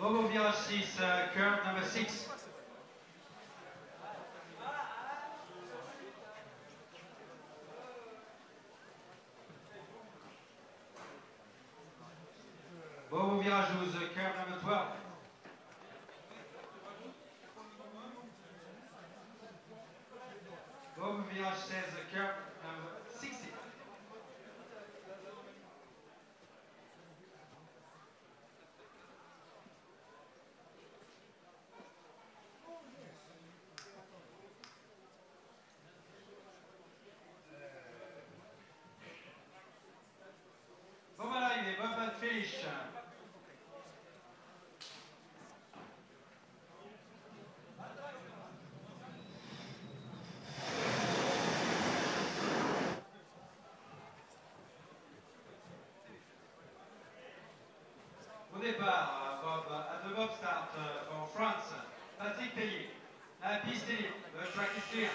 Bobo virage 6, curve number 6. Bobo virage 12, curve number 12. Bobo virage 16, curve number 60. Bobo à l'arrivée, Bobo at finish. Au départ, Bob, at the Bob start for France, Plagne. La piste est libre, the track is clear.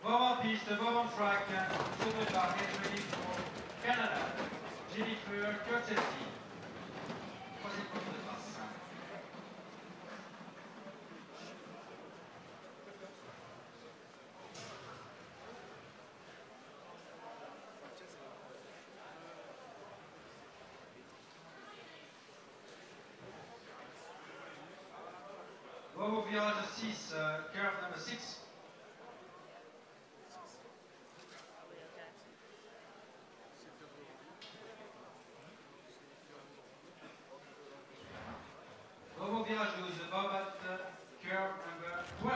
Bob en piste, Bob on track, sur le départ, get ready for Canada. Jennifer Curtetti. Troisième course de passe. Bob au virage 6, curve number 6. Bob au virage 12, Bob at curve number 12.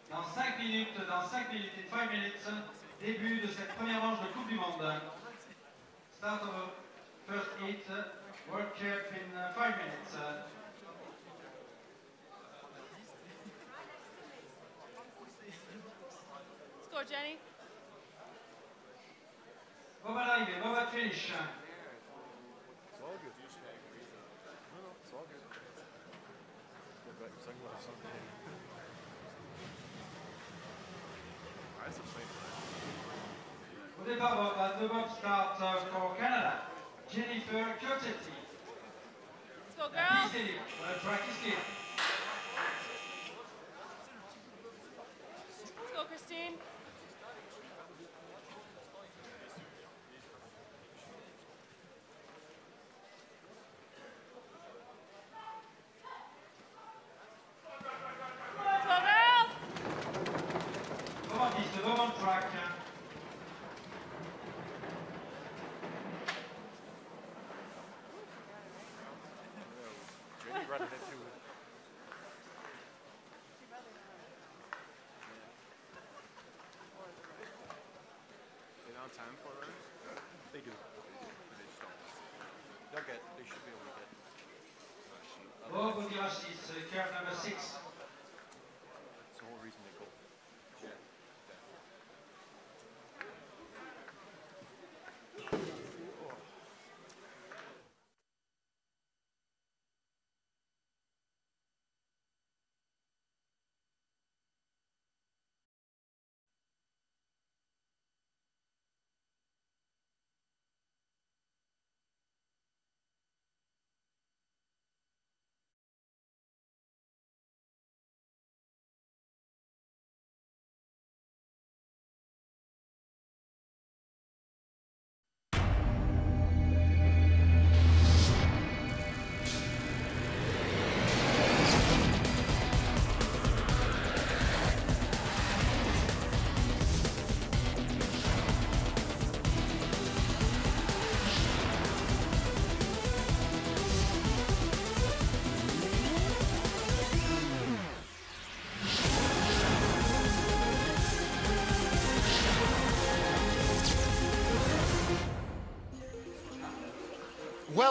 Dans 5 minutes, in 5 minutes, début de cette première manche de Coupe du Monde. Start of first heat, World Cup in 5 minutes. Score, Jenny. Bob à l'arrivée, Bob at finish. It's all good. No, no, it's all good. Get back to sing with us. That's a safe line. Au départ, Bob, at the Bob start for Canada. Jennifer Curtetti. Let's go, La girls. piste est libre, the track is clear. Let's go, Christine. Let's go, girls. Bob en piste, Bob on track. Jamie running into They don't have time for runners? They do. But they just don't. They should be able to get Bob au virage 6, curve number 6. It's the whole reason they go.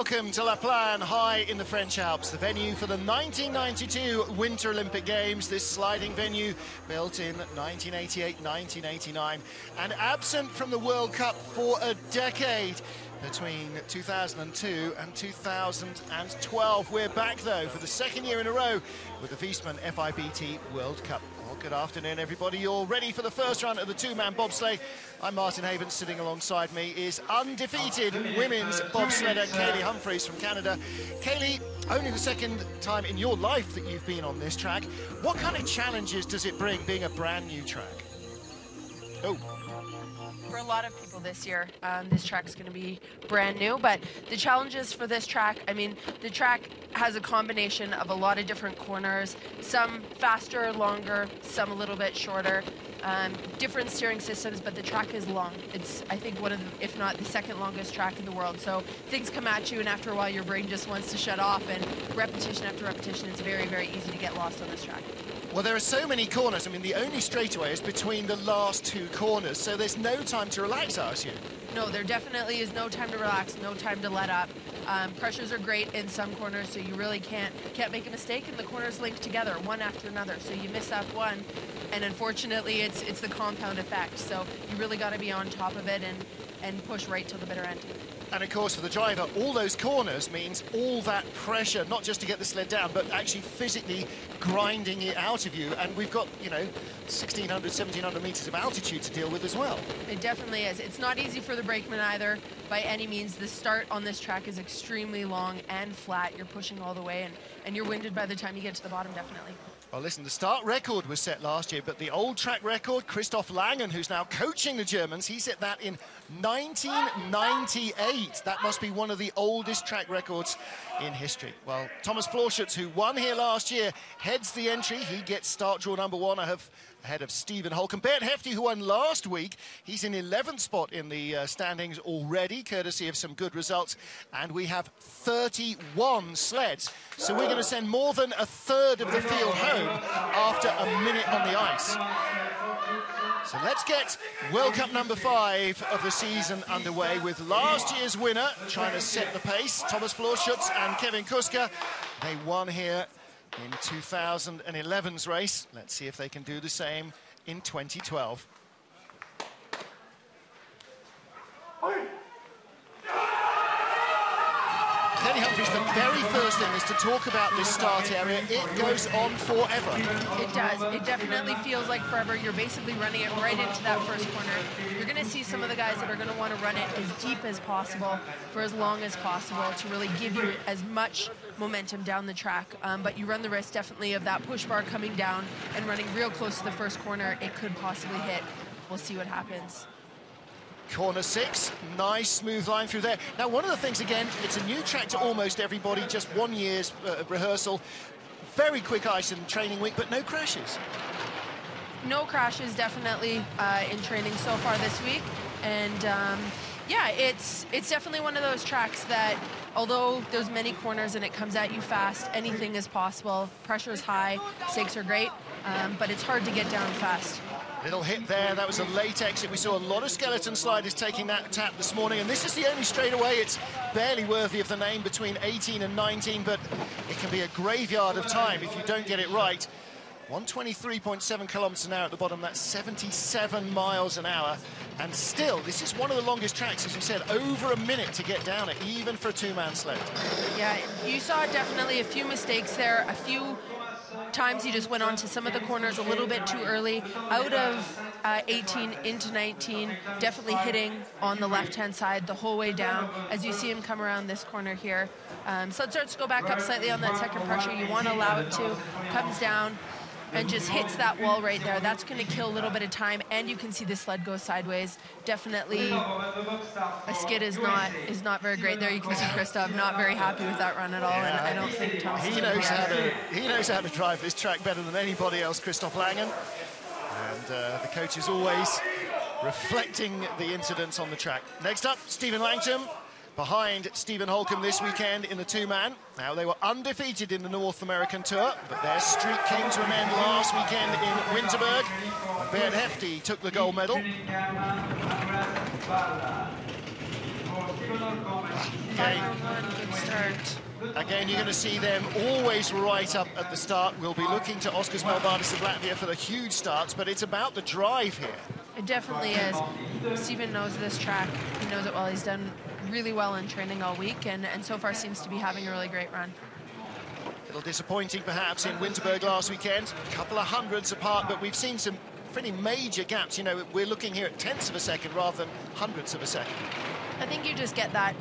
welcome to La Plagne, high in the French Alps, the venue for the 1992 Winter Olympic Games. This sliding venue, built in 1988-1989, and absent from the World Cup for a decade. Between 2002 and 2012. We're back, though, for the second year in a row with the Viessmann FIBT World Cup. Well, good afternoon, everybody. You're ready for the first run of the two-man bobsleigh. I'm Martin Havens. Sitting alongside me is undefeated women's bobsledder Kaylee Humphries from Canada. Kaylee, only the second time in your life that you've been on this track. What kind of challenges does it bring, being a brand new track? Oh. For a lot of people this year, this track's going to be brand new, but the challenges for this track, I mean, the track has a combination of a lot of different corners, some faster, longer, some a little bit shorter, different steering systems, but the track is long. It's, I think, one of the, if not the second longest track in the world, so things come at you, and after a while your brain just wants to shut off, and repetition after repetition, it's very, very easy to get lost on this track. Well, there are so many corners. I mean, the only straightaway is between the last two corners, so there's no time to relax, I assume. No, there definitely is no time to relax, no time to let up. Pressures are great in some corners, so you really can't make a mistake, and the corners link together, one after another. So you miss up one, and unfortunately, it's the compound effect. So you really got to be on top of it and push right till the bitter end. And of course, for the driver, all those corners means all that pressure, not just to get the sled down, but actually physically grinding it out of you. And we've got, you know, 1,600, 1,700 meters of altitude to deal with as well. It definitely is. It's not easy for the brakeman either, by any means. The start on this track is extremely long and flat. You're pushing all the way, and you're winded by the time you get to the bottom, definitely. Well, listen, the start record was set last year, but the old track record, Plagne, who's now coaching the Germans, he set that in 1998. That must be one of the oldest track records in history. Well, Thomas Florschutz, who won here last year, heads the entry. He gets start draw number one ahead of Stephen Holcomb. Bert Hefty, who won last week, he's in 11th spot in the standings already, courtesy of some good results. And we have 31 sleds. So we're going to send more than a third of the field home after a minute on the ice. So let's get World Cup number 5 of the season underway with last year's winner trying to set the pace, Thomas Florschutz and Kevin Kuska. They won here in 2011's race. Let's see if they can do the same in 2012. Kaylee Humphries, the very first thing is to talk about this start area. It goes on forever. It does. It definitely feels like forever. You're basically running it right into that first corner. You're going to see some of the guys that are going to want to run it as deep as possible for as long as possible to really give you as much momentum down the track. But you run the risk definitely of that push bar coming down and running real close to the first corner. It could possibly hit. We'll see what happens. Corner 6, nice smooth line through there. Now, one of the things, again, it's a new track to almost everybody, just 1 year's rehearsal. Very quick ice in training week, but no crashes. No crashes, definitely, in training so far this week. And yeah, it's definitely one of those tracks that, although there's many corners and it comes at you fast, anything is possible. Pressure is high, stakes are great, but it's hard to get down fast. Little hit there, that was a late exit. We saw a lot of skeleton sliders taking that tap this morning, and this is the only straightaway. It's barely worthy of the name, between 18 and 19, but it can be a graveyard of time if you don't get it right. 123.7 kilometers an hour at the bottom, that's 77 miles an hour. And still, this is one of the longest tracks, as you said, over a minute to get down it, even for a two-man sled. Yeah, you saw definitely a few mistakes there, a few times he just went on to some of the corners a little bit too early, out of 18 into 19, definitely hitting on the left-hand side the whole way down as you see him come around this corner here. So it starts to go back up slightly on that second pressure. You want to allow it to, comes down and just hits that wall right there. That's going to kill a little bit of time, and you can see the sled go sideways. Definitely a skid is not very great there. You can see Christoph not very happy with that run at all, and I don't think Thomas he knows how to drive this track better than anybody else, Christoph Plagne. And the coach is always reflecting the incidents on the track. Next up, Stephen Langton, behind Stephen Holcomb this weekend in the two-man. Now, they were undefeated in the North American Tour, but their streak came to an end last weekend in Winterberg. Bert Hefty took the gold medal. Good start. Again, you're going to see them always right up at the start. We'll be looking to Oskars Melbardis of Latvia for the huge starts, but it's about the drive here. It definitely is. Steven knows this track. He knows it well. He's done really well in training all week, and so far seems to be having a really great run. A little disappointing, perhaps, in Winterberg last weekend. A couple of hundredths apart, but we've seen some pretty major gaps. You know, we're looking here at tenths of a second rather than hundredths of a second. I think you just get that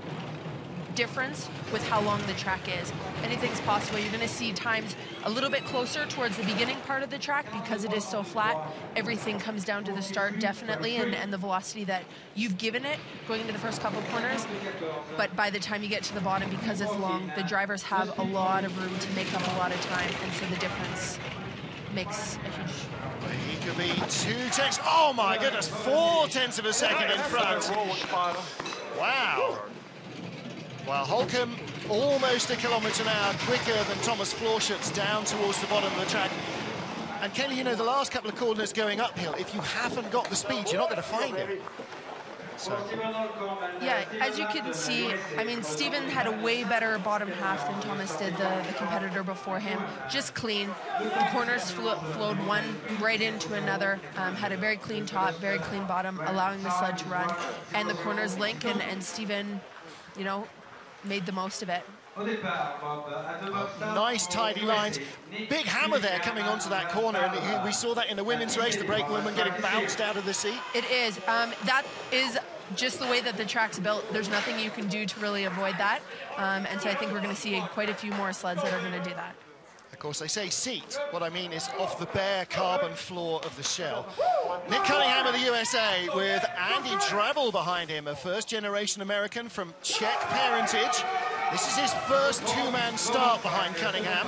difference with how long the track is. Anything's possible. You're going to see times a little bit closer towards the beginning part of the track because it is so flat. Everything comes down to the start, definitely, and the velocity that you've given it going into the first couple of corners. But by the time you get to the bottom, because it's long, the drivers have a lot of room to make up a lot of time, and so the difference makes a huge... He could be 2 tenths. Oh my goodness, 4 tenths of a second in front. Wow. Well, Holcomb almost a kilometre an hour quicker than Thomas Florschutz down towards the bottom of the track. And Kelly, you know, the last couple of corners going uphill, if you haven't got the speed, you're not going to find him. So. Yeah, as you can see, I mean, Steven had a way better bottom half than Thomas did, the competitor before him. Just clean. The corners flowed one right into another. Had a very clean top, very clean bottom, allowing the sled to run. And the corners link, and Steven, you know, made the most of it. Nice tidy lines. Big hammer there coming onto that corner, and we saw that in the women's race, the brake woman getting bounced out of the seat. It is. That is just the way that the track's built. There's nothing you can do to really avoid that. And so I think we're going to see quite a few more sleds that are going to do that. Of course, they say seat. What I mean is off the bare carbon floor of the shell. Nick Cunningham of the USA with Andy Drabble behind him, a first-generation American from Czech parentage. This is his first two-man start behind Cunningham.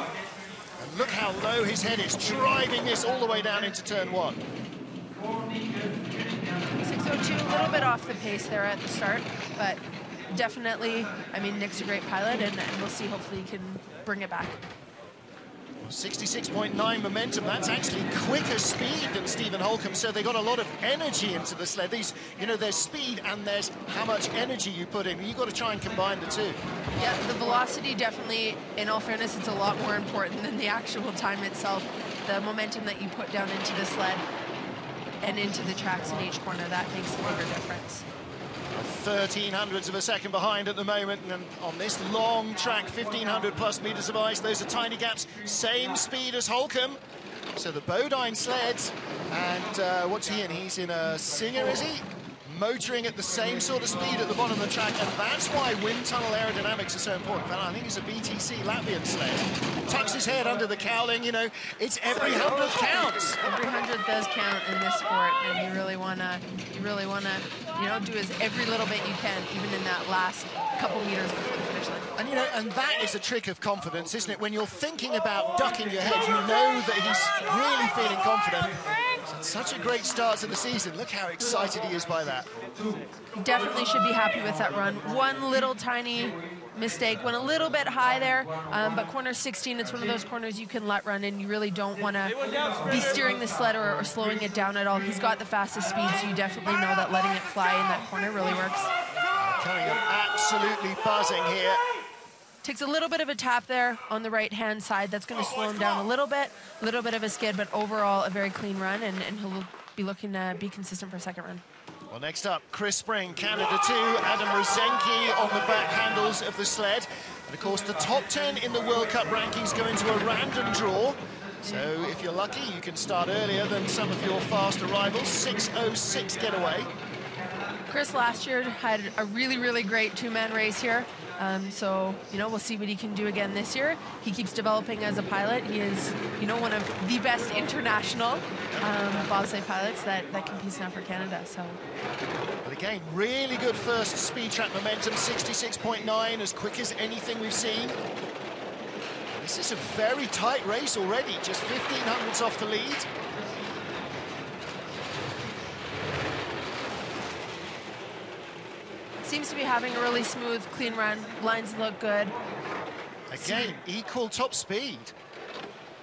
And look how low his head is, driving this all the way down into turn 1. 6:02, a little bit off the pace there at the start, but definitely, I mean, Nick's a great pilot, and we'll see, hopefully he can bring it back. 66.9 momentum, that's actually quicker speed than Stephen Holcomb, so they got a lot of energy into the sled. These, you know, there's speed and there's how much energy you put in. You've got to try and combine the two. Yeah, the velocity definitely, in all fairness, it's a lot more important than the actual time itself. The momentum that you put down into the sled and into the tracks in each corner, that makes a bigger difference. 1300ths of a second behind at the moment, and on this long track, 1500 plus meters of ice, those are tiny gaps, same speed as Holcomb. So the Bodine sleds, and what's he in? He's in a Singer, is he? Motoring at the same sort of speed at the bottom of the track, and that's why wind tunnel aerodynamics are so important. I think it's a BTC Latvian sled. Tucks his head under the cowling, you know, it's every hundredth counts. Every hundredth does count in this sport, and you really wanna, you know, do every little bit you can, even in that last couple meters before the finish line. And you know, and that is a trick of confidence, isn't it? When you're thinking about ducking your head, you know that he's really feeling confident. Such a great start to the season. Look how excited he is by that. He definitely should be happy with that run. One little tiny mistake, went a little bit high there, but corner 16, it's one of those corners you can let run in. You really don't want to be steering the sled or slowing it down at all. He's got the fastest speed, so you definitely know that letting it fly in that corner really works. Cunningham absolutely buzzing here. Takes a little bit of a tap there on the right-hand side. That's going to slow him down a little bit of a skid, but overall a very clean run, and he'll be looking to be consistent for a second run. Well, next up, Chris Spring, Canada 2, Adam Rozenki on the back handles of the sled. And of course, the top 10 in the World Cup rankings go into a random draw. So if you're lucky, you can start earlier than some of your faster rivals. 6:06 getaway. Chris last year had a really, really great two-man race here. So, you know, we'll see what he can do again this year. He keeps developing as a pilot. He is, you know, one of the best international bobsleigh pilots that competes now for Canada. So, but again, really good first speed track momentum, 66.9, as quick as anything we've seen. This is a very tight race already, just 1500ths off the lead. Seems to be having a really smooth, clean run. Lines look good. Again, equal top speed.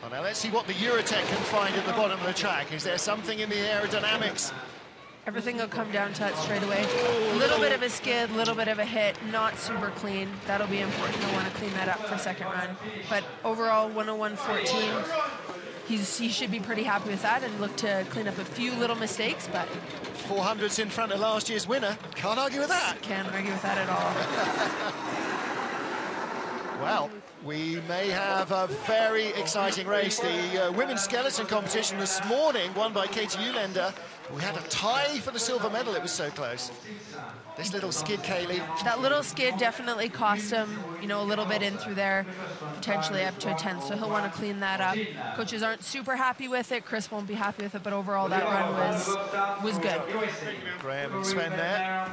Well, now let's see what the Eurotech can find at the bottom of the track. Is there something in the aerodynamics Everything will come down to that straight away. A little bit of a skid, a little bit of a hit, not super clean. That'll be important. He'll want to clean that up for second run. But overall, 101.14. He should be pretty happy with that and look to clean up a few little mistakes, but 400s in front of last year's winner. Can't argue with that. Can't argue with that at all. Well, we may have a very exciting race. The women's skeleton competition this morning, won by Katie Ulender. We had a tie for the silver medal. It was so close. This little skid, Kaylee. That little skid definitely cost him, you know, a little bit in through there, potentially up to a 10, so he'll want to clean that up. Coaches aren't super happy with it. Chris won't be happy with it, but overall that run was good. Graham and Sven there.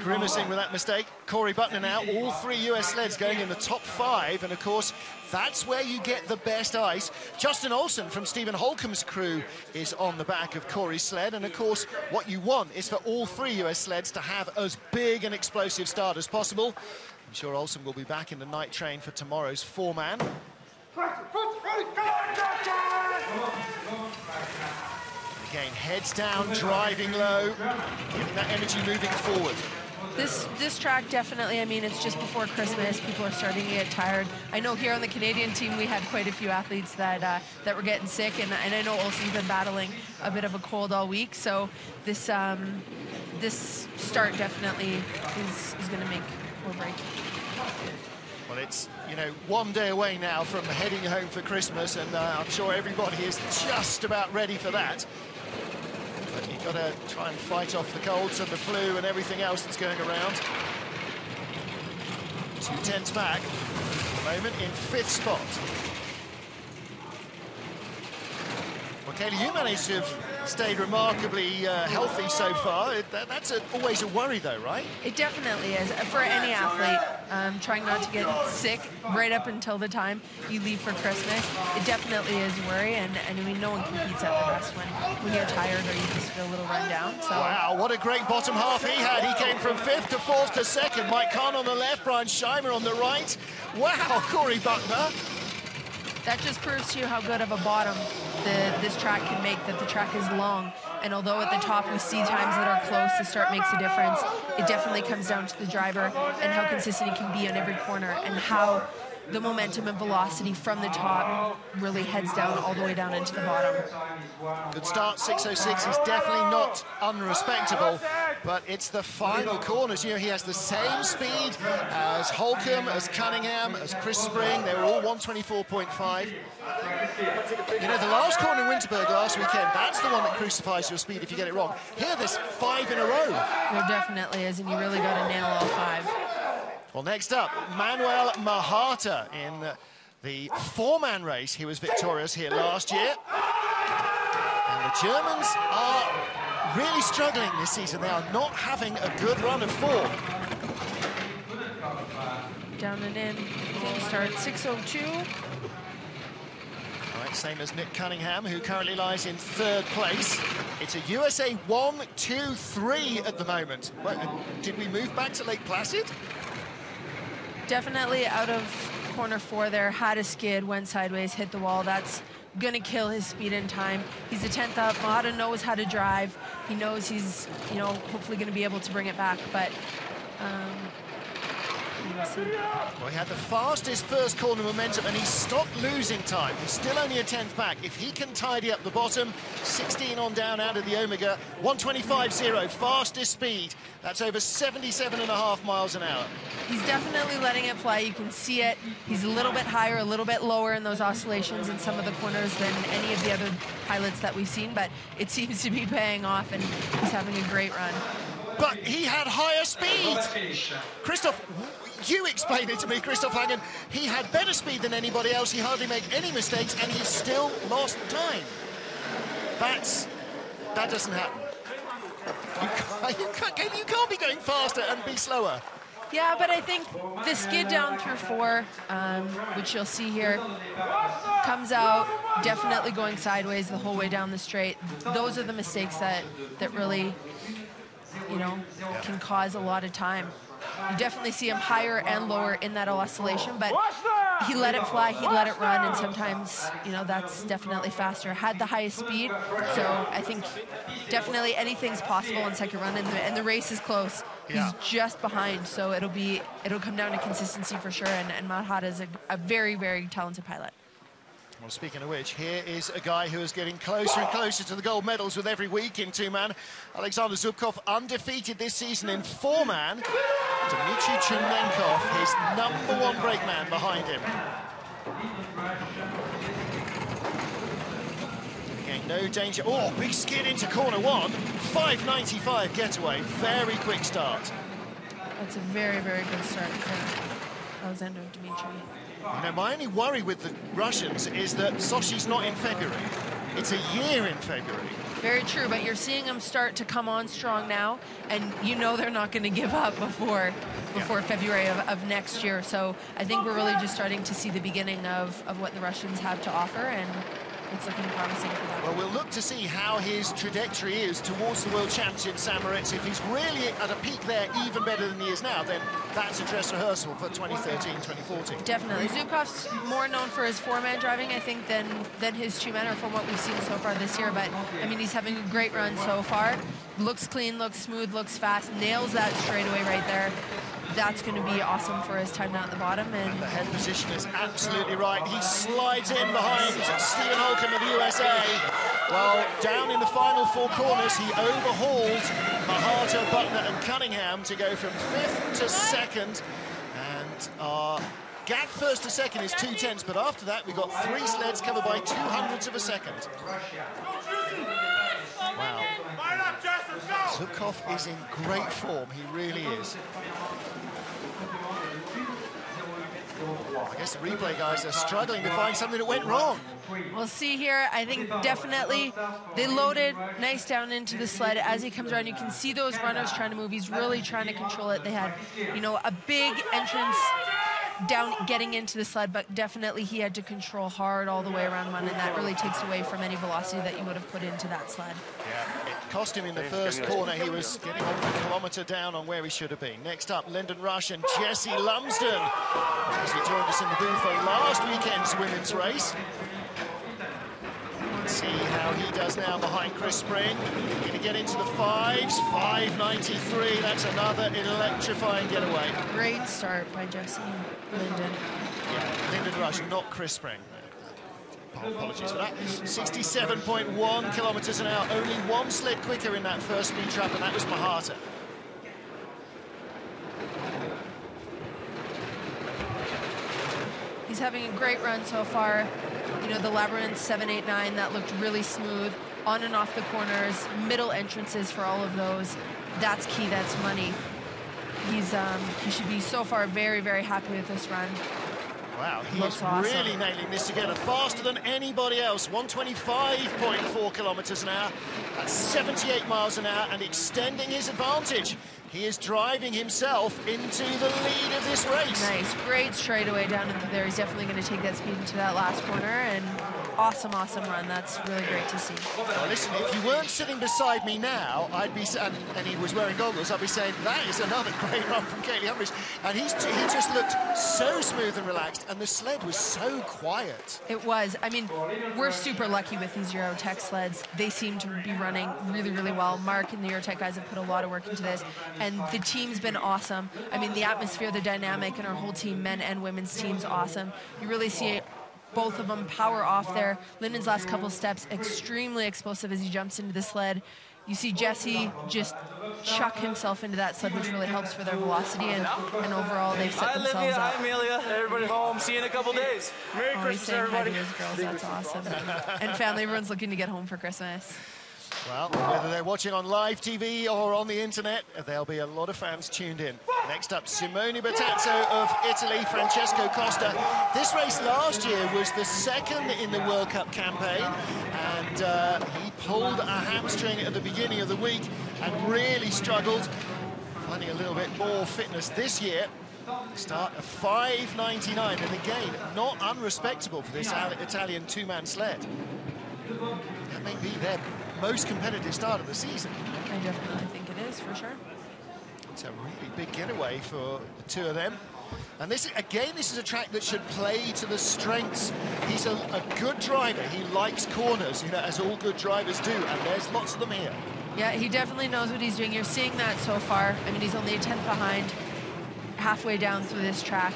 Grimacing with that mistake. Corey Butner now, all 3 US sleds going in the top 5, and of course that's where you get the best ice. Justin Olsen from Stephen Holcomb's crew is on the back of Corey's sled, and of course what you want is for all 3 US sleds to have as big an explosive start as possible. I'm sure Olsen will be back in the night train for tomorrow's 4-man. Again, heads down, driving low, getting that energy moving forward. This track definitely, I mean, it's just before Christmas. People are starting to get tired. I know here on the Canadian team we had quite a few athletes that were getting sick, and I know Olsen's been battling a bit of a cold all week. So this this start definitely is going to make or break. Well, it's, you know, one day away now from heading home for Christmas, and I'm sure everybody is just about ready for that. But you've got to try and fight off the colds and the flu and everything else that's going around. 2 tenths back, at the moment in 5th spot. Well, Kaylee, you managed to have stayed remarkably healthy so far. That's always a worry, though, right? It definitely is. For any athlete, trying not to get sick right up until the time you leave for Christmas, it definitely is a worry. And I mean, no one competes at their best when you're tired or you just feel a little run down. So. Wow, what a great bottom half he had. He came from 5th to 4th to 2nd. Mike Kahn on the left, Brian Scheimer on the right. Wow, Corey Buckner. That just proves to you how good of a bottom this track can make, that the track is long. And although at the top we see times that are close, the start makes a difference, it definitely comes down to the driver and how consistent he can be on every corner and how the momentum and velocity from the top really heads down all the way down into the bottom. Good start, 6:06. He's definitely not unrespectable, but it's the final corners. You know, he has the same speed as Holcomb, as Cunningham, as Chris Spring. They were all 124.5. You know, the last corner in Winterberg last weekend, that's the one that crucifies your speed if you get it wrong. Here, there's 5 in a row. There definitely is, and you really got to nail all 5. Well, next up, Manuel Mahata in the 4-man race. He was victorious here last year. And the Germans are really struggling this season. They are not having a good run of form. Down and in, team start 6:02. All right, same as Nick Cunningham, who currently lies in 3rd place. It's a USA 1, 2, 3 at the moment. Well, did we move back to Lake Placid? Definitely out of corner 4 there, had a skid, went sideways, hit the wall. That's gonna kill his speed and time. He's a 10th up. Mahata knows how to drive. He knows he's, you know, hopefully gonna be able to bring it back, but well, he had the fastest first corner momentum and he stopped losing time. He's still only a 10th back. If he can tidy up the bottom, 16 on down out of the Omega, 125.0, fastest speed. That's over 77.5 miles an hour. He's definitely letting it fly. You can see it. He's a little bit higher, a little bit lower in those oscillations in some of the corners than any of the other pilots that we've seen, but it seems to be paying off and he's having a great run. But he had higher speed. Christoph, you explained it to me, Christoph Hagen. He had better speed than anybody else. He hardly made any mistakes, and he still lost time. That doesn't happen. You can't be going faster and be slower. Yeah, but I think the skid down through 4, which you'll see here, comes out, definitely going sideways the whole way down the straight. Those are the mistakes that really, you know, can cause a lot of time. You definitely see him higher and lower in that oscillation, but he let it fly, he let it run, and sometimes, you know, that's definitely faster. Had the highest speed, so I think definitely anything's possible on second run, and the race is close. Yeah. He's just behind, so it'll come down to consistency for sure, and Madhad is a very, very talented pilot. Well, speaking of which, here is a guy who is getting closer and closer to the gold medals with every week in two-man. Alexander Zubkov, undefeated this season in four-man. Dmitry Chernenkov, his #1 brakeman behind him. Again, no danger. Oh, big skid into corner one. 5.95 getaway. Very quick start. That's a very, very good start for Alexander Dmitry. You know, my only worry with the Russians is that Sochi's not in February. It's a year in February. Very true, but you're seeing them start to come on strong now, and you know they're not going to give up before February of next year. So I think we're really just starting to see the beginning of what the Russians have to offer, and it's looking promising for them. Well, we'll look to see how his trajectory is towards the World Champs in St. Moritz. If he's really at a peak there, even better than he is now, then that's a dress rehearsal for 2013, 2014. Definitely. Zubkov's more known for his four-man driving, I think, than his two-man, or from what we've seen so far this year. But, I mean, he's having a great run so far. Looks clean, looks smooth, looks fast, nails that straightaway right there. That's going to be awesome for his time down at the bottom. And the head position is absolutely right. He slides in behind Stephen Holcomb of the USA. Well, down in the final four corners, he overhauled Mahata, Butner and Cunningham to go from 5th to 2nd. And our gap first to second is 2/10, but after that, we got 3 sleds covered by 0.02 of a second. Wow. Zubkov is in great form, he really is. I guess the replay guys are struggling to find something that went wrong. We'll see here. I think definitely they loaded nice down into the sled. As he comes around, you can see those runners trying to move. He's really trying to control it. They had, you know, a big entrance down getting into the sled, but definitely he had to control hard all the way around one, and that really takes away from any velocity that you would have put into that sled. Yeah, it cost him in the first corner. He was getting on a kilometre down on where he should have been. Next up, Lyndon Rush and Jesse Lumsden. Jesse joined us in the booth for last weekend's women's race. Let's see how he does now behind Chris Spring. Going to get into the 5s, 5.93. That's another electrifying getaway. Great start by Jesse Lyndon. Yeah, Lyndon Rush, not Chris Spring. Apologies for that. 67.1 kilometres an hour. Only one sled quicker in that first speed trap, and that was Mahata. He's having a great run so far. You know, the Labyrinth 789, that looked really smooth. On and off the corners, middle entrances for all of those. That's key, that's money. He should be so far very, very happy with this run. Wow, he's awesome. Really nailing this together. Faster than anybody else. 125.4 kilometres an hour. That's 78 miles an hour and extending his advantage. He is driving himself into the lead of this race. Nice, great straightaway down into there. He's definitely going to take that speed into that last corner, and awesome run. That's really great to see. Well, listen, if you weren't sitting beside me now, I'd be, and he was wearing goggles, I'd be saying, that is another great run from Kaylee Humphries. And he just looked so smooth and relaxed, and the sled was so quiet. It was. I mean, we're super lucky with these Eurotech sleds. They seem to be running really, really well. Mark and the Eurotech guys have put a lot of work into this, and the team's been awesome. I mean, the atmosphere, the dynamic, and our whole team, men and women's team's awesome. You really see both of them power off there. Lyndon's last couple steps, extremely explosive as he jumps into the sled. You see Jesse just chuck himself into that sled, which really helps for their velocity, and overall they've set themselves up. Hi, Amelia. Everybody home. See you in a couple days. Merry Christmas, everybody. Hi to his girls. That's awesome. And family, everyone's looking to get home for Christmas. Well, whether they're watching on live TV or on the internet, there'll be a lot of fans tuned in. Next up, Simone Bertazzo of Italy, Francesco Costa. This race last year was the second in the World Cup campaign, and he pulled a hamstring at the beginning of the week and really struggled, finding a little bit more fitness this year. Start of 5.99, and again, not unrespectable for this Italian two-man sled. That may be their most competitive start of the season. I definitely think it is, for sure. It's a really big getaway for the two of them. And this is a track that should play to the strengths. He's a good driver. He likes corners, you know, as all good drivers do, and there's lots of them here. Yeah, he definitely knows what he's doing. You're seeing that so far. I mean, he's only a 10th behind halfway down through this track.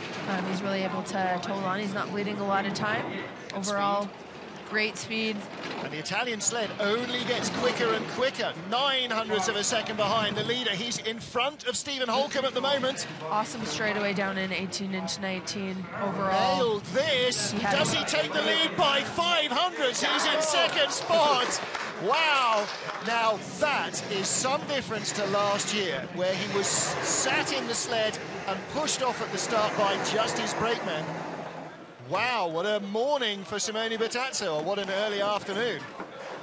He's really able to hold on. He's not bleeding a lot of time. Overall, great speed. And the Italian sled only gets quicker and quicker. 900ths of a second behind the leader. He's in front of Stephen Holcomb at the moment. Awesome straightaway down in 18 into 19 overall. Nailed this. Does he take the lead by 500ths? He's in second spot. Wow. Now that is some difference to last year, where he was sat in the sled and pushed off at the start by just his brakeman. Wow, what a morning for Simone Bertazzo, or what an early afternoon.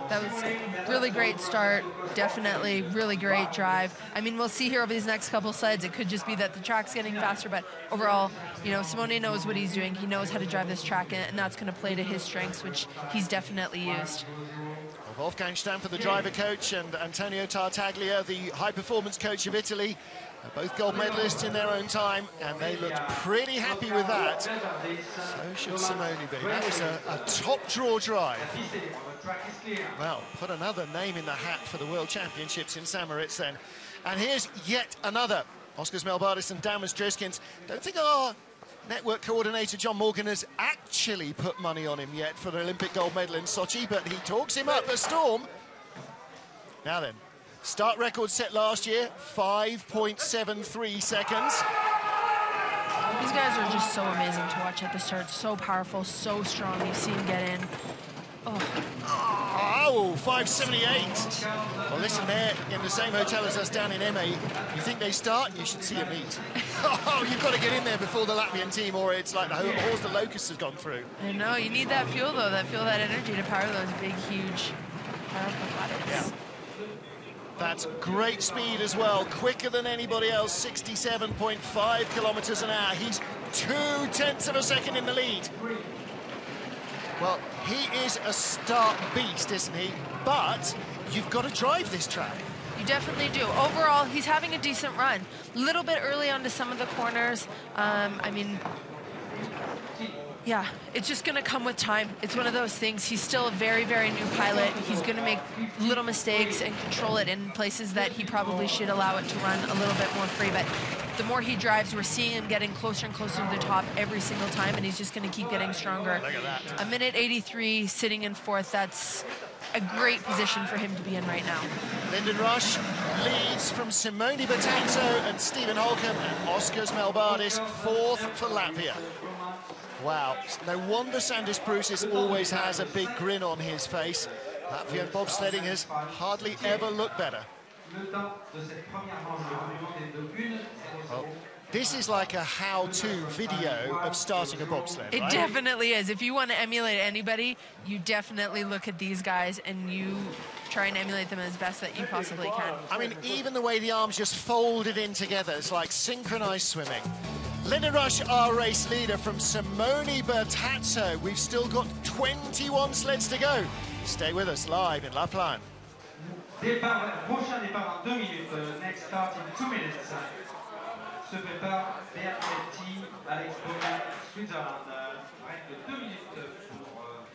That was a really great start, definitely really great drive. I mean, we'll see here over these next couple sleds. It could just be that the track's getting faster, but overall, you know, Simone knows what he's doing. He knows how to drive this track, and that's going to play to his strengths, which he's definitely used. Wolfgang Stampfer, the driver coach, and Antonio Tartaglia, the high-performance coach of Italy, both gold medalists in their own time, and they looked pretty happy with that. So should Simone be. That was a top draw drive. Well, put another name in the hat for the World Championships in St. Moritz then. And here's yet another. Oskars Melbardis and Damas Droskins. Don't think our network coordinator John Morgan has actually put money on him yet for the Olympic gold medal in Sochi, but he talks him up a storm. Now then, start record set last year, 5.73 seconds. These guys are just so amazing to watch at the start. So powerful, so strong. You see him get in. Oh, 5.78. Well, listen, they're in the same hotel as us down in MA. You think they start? You should see a meet. Oh, you've got to get in there before the Latvian team, or it's like the horse the Locusts have gone through. I know, you need that fuel, though, that energy to power those big, huge, powerful ladders. Yeah. That's great speed as well, quicker than anybody else, 67.5 kilometers an hour. He's 0.2 of a second in the lead. Well, he is a start beast, isn't he? But you've got to drive this track. You definitely do. Overall, he's having a decent run. A little bit early onto some of the corners. I mean, yeah, it's just going to come with time. It's one of those things. He's still a very, very new pilot. He's going to make little mistakes and control it in places that he probably should allow it to run a little bit more free. But the more he drives, we're seeing him getting closer and closer to the top every single time, and he's just going to keep getting stronger. Look at that. 1:83 sitting in fourth. That's a great position for him to be in right now. Lyndon Rush leads from Simone Bertazzo and Stephen Holcomb, and Oskars Melbardis fourth for Latvia. Wow, no wonder Sandis Prusis always has a big grin on his face. Latvian bobsledding has hardly ever looked better. Well, this is like a how-to video of starting a bobsled, It right? definitely is. If you want to emulate anybody, you definitely look at these guys and you try and emulate them as best that you possibly can. I mean, even the way the arms just folded in together, it's like synchronized swimming. Lyndon Rush, our race leader, from Simone Bertazzo. We've still got 21 sleds to go. Stay with us live in La Plagne. Prochain départ dans 2 minutes. Next start in 2 minutes. Se prépare Beatrice, Alex Bowman, Switzerland. Règne de 2 minutes pour pub.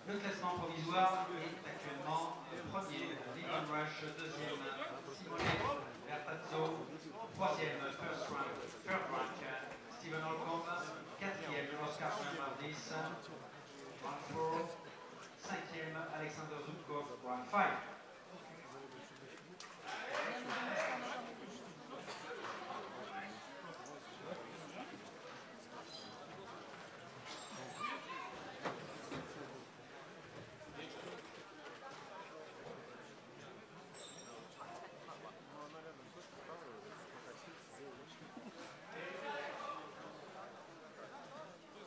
Le classement provisoire est actuellement premier, Lyndon Rush, deuxième, Simone Bertazzo, troisième, first rank, Stephen Holcomb, quatrième, Oskars Melbardis, rank 4, cinquième, Alexander Zubkov, rank 5.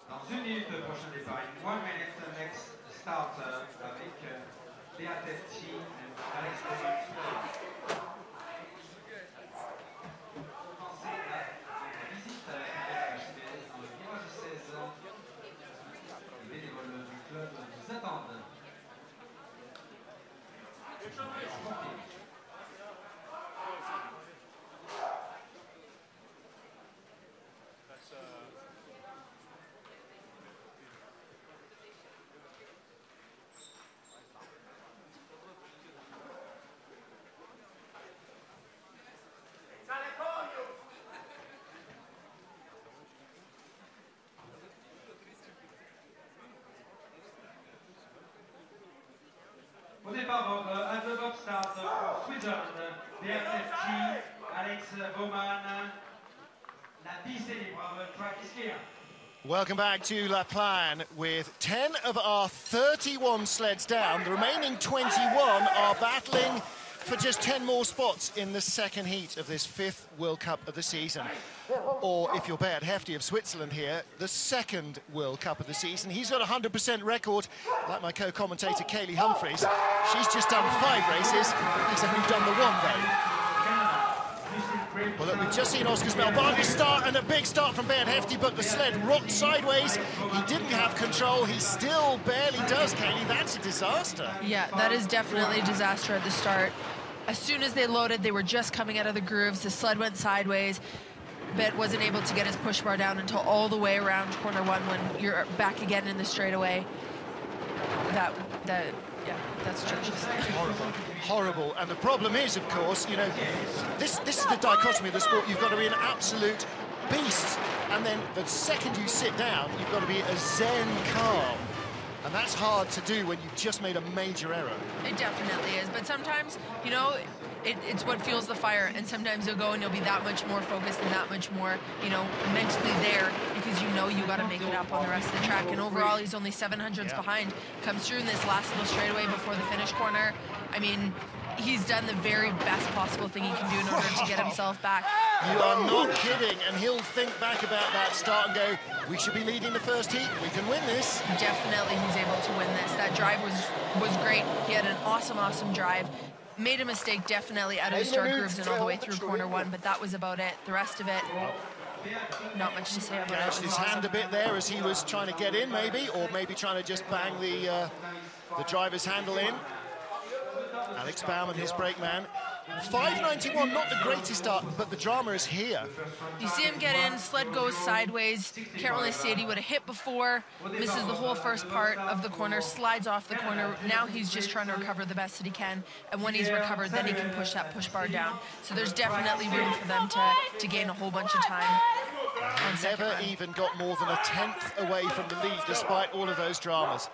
Dans 1 minute, le prochain départ. In 1 minute, next start avec Beatrice et Alex Bowman. Commencer la visite dans le virage 16. Au départ, at the box start for Switzerland, BFFT, Alex Bowman, la piste est libre, the track is clear. Welcome back to La Plagne with 10 of our 31 sleds down. The remaining 21 are battling for just 10 more spots in the second heat of this 5th World Cup of the season. Or, if you're Beat Hefty of Switzerland here, the second World Cup of the season. He's got a 100% record, like my co-commentator Kaylee Humphries. She's just done 5 races. He's only done the 1, though. Well, look, we've just seen Oscar's Melbardi start, and a big start from Beat Hefty, but the sled rocked sideways. He didn't have control. He still barely does, Kaylee. That's a disaster. Yeah, that is definitely a disaster at the start. As soon as they loaded, they were just coming out of the grooves. The sled went sideways. Bet wasn't able to get his push bar down until all the way around corner 1 when you're back again in the straightaway. That's atrocious. Horrible. And the problem is, of course, you know, this is the dichotomy of the sport. You've got to be an absolute beast, and then the second you sit down, you've got to be a zen calm. And that's hard to do when you've just made a major error. It definitely is, but sometimes, you know, it's what fuels the fire, and sometimes you'll go and you'll be that much more focused and that much more, you know, mentally there, because you know you got to make it up on the rest of the track. And overall, he's only 700s behind. Comes through in this last little straightaway before the finish corner. I mean, he's done the very best possible thing he can do in order to get himself back. You are not kidding, and he'll think back about that start and go, we should be leading the first heat, we can win this. Definitely he's able to win this. That drive was great. He had an awesome drive. Made a mistake definitely out of the start grooves and all the way through corner 1, but that was about it. The rest of it, not much to say about it. Gashed his hand a bit there as he was trying to get in, maybe, or maybe trying to just bang the driver's handle in. Alex Baumann, his brake man. 591, not the greatest start, but the drama is here. You see him get in, sled goes sideways. Can't really see it. He would have hit before, misses the whole first part of the corner, slides off the corner. Now he's just trying to recover the best that he can, and when he's recovered, then he can push that push bar down. So there's definitely room for them to gain a whole bunch of time. Never even got more than a 10th away from the lead, despite all of those dramas.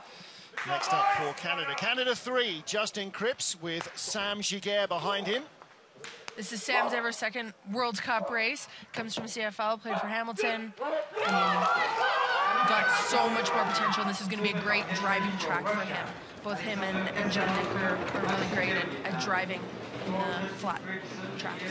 Next up for Canada. Canada 3, Justin Cripps with Sam Giguère behind him. This is Sam's ever second World Cup race. Comes from CFL, played for Hamilton. Got so much more potential, and this is going to be a great driving track for him. Both him and John Nick are really great at driving in the flat tracks.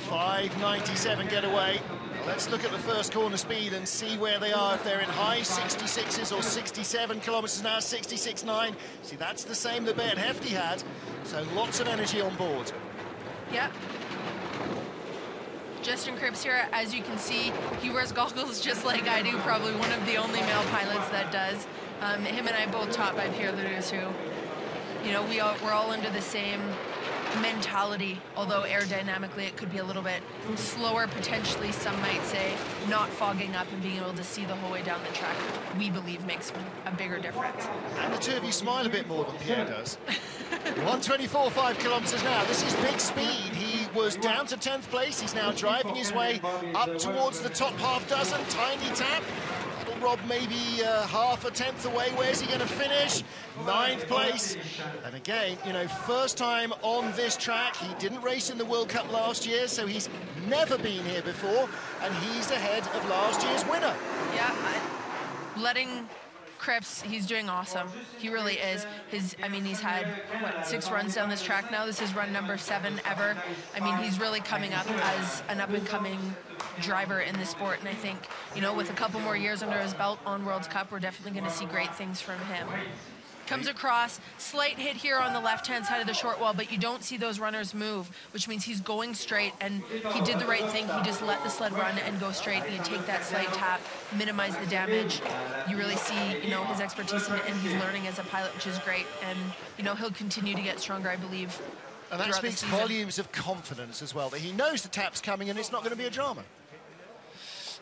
597 getaway. Let's look at the first corner speed and see where they are. If they're in high 66s or 67 kilometers an hour, 66.9. See, that's the same that Beat Hefty had. So lots of energy on board. Yeah. Justin Cripps here, as you can see, he wears goggles just like I do, probably one of the only male pilots that does. Him and I both taught by Pierre Ledoux, who, you know, we're all under the same mentality, although aerodynamically it could be a little bit slower, potentially, some might say. Not fogging up and being able to see the whole way down the track, we believe makes a bigger difference. And the two of you smile a bit more than Pierre does. 124, 5 kilometers now. This is big speed. He was down to 10th place. He's now driving his way up towards the top half dozen. Tiny tap. Little Rob maybe half a 10th away. Where's he going to finish? 9th place. And again, you know, first time on this track. He didn't race in the World Cup last year, so he's never been here before, and he's ahead of last year's winner. Yeah, letting Cripps, he's doing awesome. He really is. I mean, he's had, what, 6 runs down this track now. This is run number 7 ever. I mean, he's really coming up as an up-and-coming driver in the sport, and I think, you know, with a couple more years under his belt on World Cup, we're definitely going to see great things from him. Comes across, slight hit here on the left-hand side of the short wall, but you don't see those runners move, which means he's going straight, and he did the right thing. He just let the sled run and go straight, and you take that slight tap, minimize the damage. You really see, you know, his expertise and he's learning as a pilot, which is great, and, you know, he'll continue to get stronger, I believe. And that speaks volumes of confidence as well, that he knows the tap's coming and it's not going to be a drama.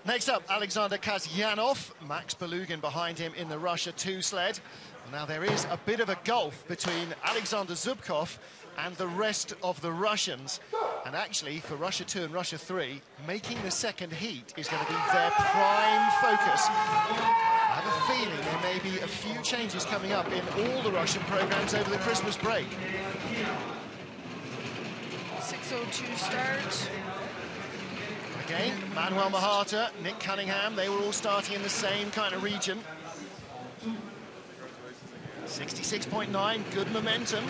Next up, Alexander Kasyanov, Max Belugin behind him in the Russia 2 sled. Now there is a bit of a gulf between Alexander Zubkov and the rest of the Russians. And actually, for Russia 2 and Russia 3, making the second heat is going to be their prime focus. I have a feeling there may be a few changes coming up in all the Russian programs over the Christmas break. 6:02 start. Again, Manuel Mahata, Nick Cunningham, they were all starting in the same kind of region. 66.9, good momentum.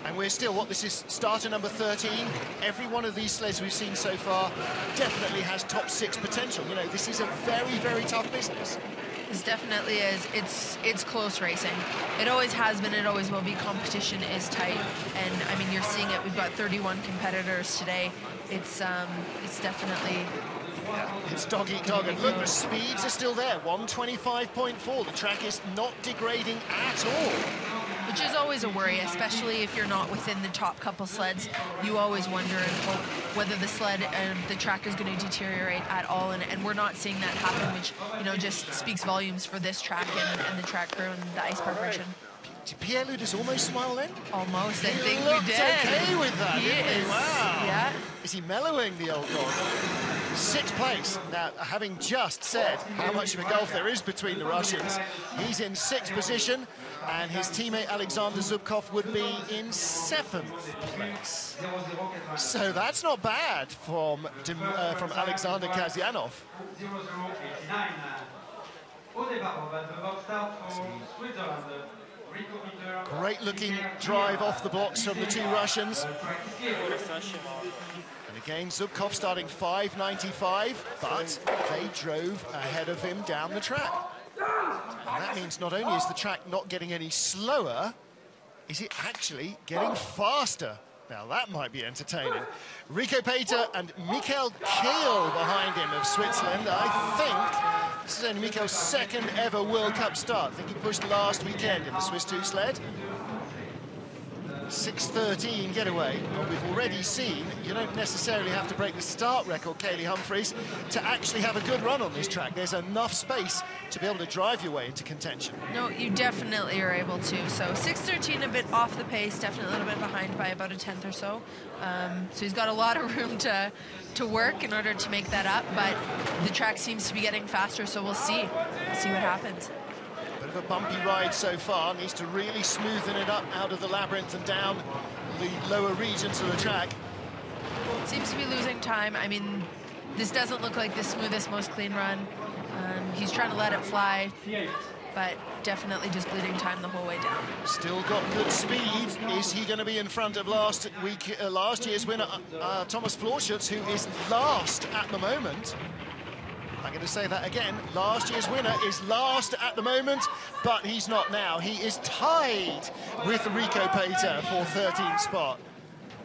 And we're still, this is starter number 13. Every one of these sleds we've seen so far definitely has top 6 potential. You know, this is a very, very tough business. This definitely is. It's close racing. It always has been, it always will be. Competition is tight, and I mean, you're seeing it. We've got 31 competitors today. It's definitely... It's dog eat dog, and look, the speeds are still there. 125.4. The track is not degrading at all. Which is always a worry, especially if you're not within the top couple sleds. You always wonder and hope whether the sled and the track is going to deteriorate at all, and we're not seeing that happen, which, you know, just speaks volumes for this track and the track crew and the ice preparation. Did Pierre Ludas almost smile then? Almost, I think he we looked did. okay with that, didn't he? Wow. Yeah. Is he mellowing the old dog? 6th place. Now, having just said how much of a gulf there is between the Russians, he's in 6th position, and his teammate Alexander Zubkov would be in 7th place. So that's not bad from Alexander Kasyanov. Great looking drive off the blocks from the 2 Russians. And again, Zubkov starting 5.95, but they drove ahead of him down the track. And that means not only is the track not getting any slower, is it actually getting faster? Now that might be entertaining. Rico Pater and Mikael Kehl behind him of Switzerland. I think this is only Mikael's 2nd ever World Cup start. I think he pushed last weekend in the Swiss 2 sled. 6:13 getaway. Well, we've already seen you don't necessarily have to break the start record, Kaylee Humphries, to actually have a good run on this track. There's enough space to be able to drive your way into contention. No, you definitely are able to. So 6:13, a bit off the pace, definitely a little bit behind by about a 10th or so. So he's got a lot of room to work in order to make that up, but the track seems to be getting faster, so we'll see. We'll see what happens. Bit of a bumpy ride so far. Needs to really smoothen it up out of the labyrinth and down the lower regions of the track. Seems to be losing time. I mean, this doesn't look like the smoothest, most clean run. He's trying to let it fly, but definitely just bleeding time the whole way down. Still got good speed. Is he going to be in front of last year's winner, Thomas Florschutz, who is last at the moment? I'm going to say that again. Last year's winner is last at the moment, but he's not now. He is tied with Rico Pater for 13th spot.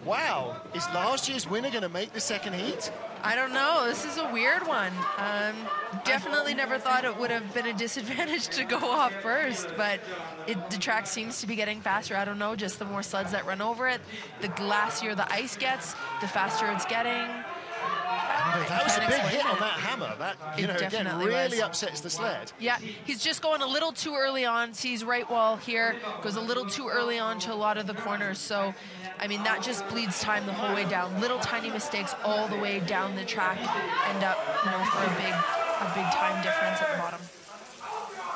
Wow, is last year's winner going to make the second heat? I don't know. This is a weird one. Definitely never thought it would have been a disadvantage to go off first, but the track seems to be getting faster. I don't know, just the more sleds that run over it, the glassier the ice gets, the faster it's getting. That was a big hit on that hammer. That, you know, again, really upsets the sled. Yeah, he's just going a little too early on. Sees right wall here, goes a little too early on to a lot of the corners. So, I mean, that just bleeds time the whole way down. Little tiny mistakes all the way down the track end up, you know, for a big time difference at the bottom.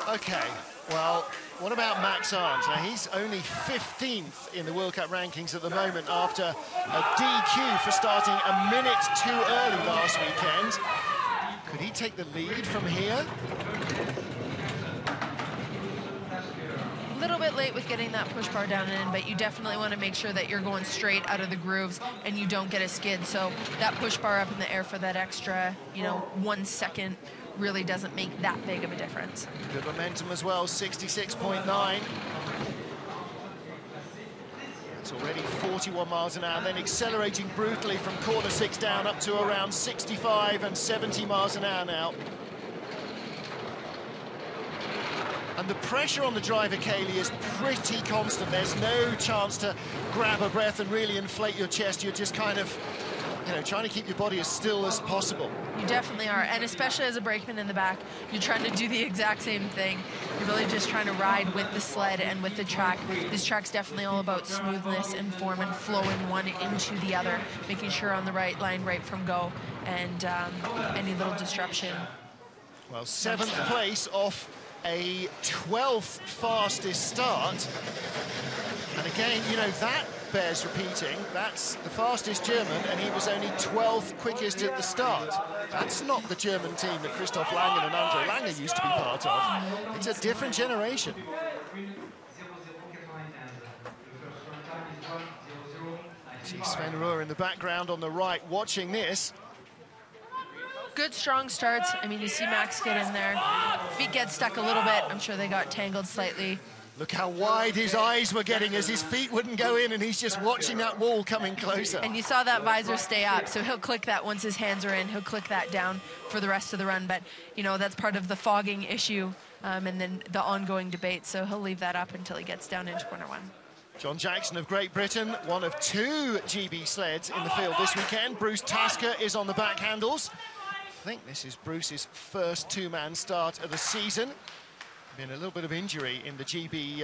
Okay, well, what about Max Arndt? Now, he's only 15th in the World Cup rankings at the moment after a DQ for starting a minute too early last weekend. Could he take the lead from here? A little bit late with getting that push bar down and in, but you definitely want to make sure that you're going straight out of the grooves and you don't get a skid. So that push bar up in the air for that extra, you know, 1 second really doesn't make that big of a difference. Good momentum as well, 66.9. It's already 41 miles an hour, then accelerating brutally from corner 6 down up to around 65 and 70 miles an hour now. And the pressure on the driver, Kaylee, is pretty constant. There's no chance to grab a breath and really inflate your chest. You're just kind of, you know, trying to keep your body as still as possible. You definitely are, and especially as a brakeman in the back, you're trying to do the exact same thing. You're really just trying to ride with the sled and with the track. This track's definitely all about smoothness and form and flowing one into the other, making sure on the right line right from go, and any little disruption. Well, 7th place off a 12th fastest start. And again, you know, that bears repeating. That's the fastest German, and he was only 12th quickest at the start. That's not the German team that Christoph Plagne and Andre Lange used to be part of. It's a different generation. See Sven Ruhr in the background on the right watching this. Good, strong starts. I mean, you see Max get in there. Feet get stuck a little bit. I'm sure they got tangled slightly. Look how wide his eyes were getting as his feet wouldn't go in, and he's just watching that wall coming closer. And you saw that visor stay up, so he'll click that once his hands are in. He'll click that down for the rest of the run. But, you know, that's part of the fogging issue and then the ongoing debate. So he'll leave that up until he gets down into corner 1. John Jackson of Great Britain, one of 2 GB sleds in the field this weekend. Bruce Tasker is on the back handles. I think this is Bruce's first 2-man start of the season. Been a little bit of injury in the GB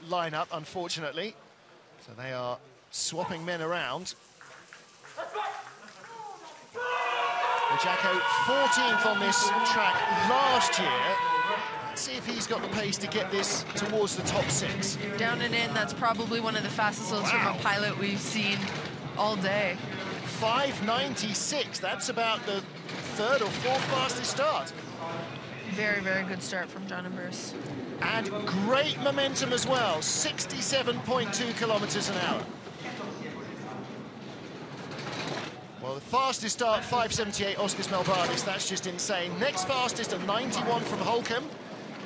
lineup, unfortunately. So they are swapping men around. Well, Jacko, 14th on this track last year. Let's see if he's got the pace to get this towards the top 6. Down and in, that's probably one of the fastest loads from a pilot we've seen all day. 5:96, that's about the 3rd or 4th fastest start. Very, very good start from John and Bruce. And great momentum as well, 67.2 kilometers an hour. Well, the fastest start, 5:78, Oscar Smelbardis, that's just insane. Next fastest, a 91 from Holcomb.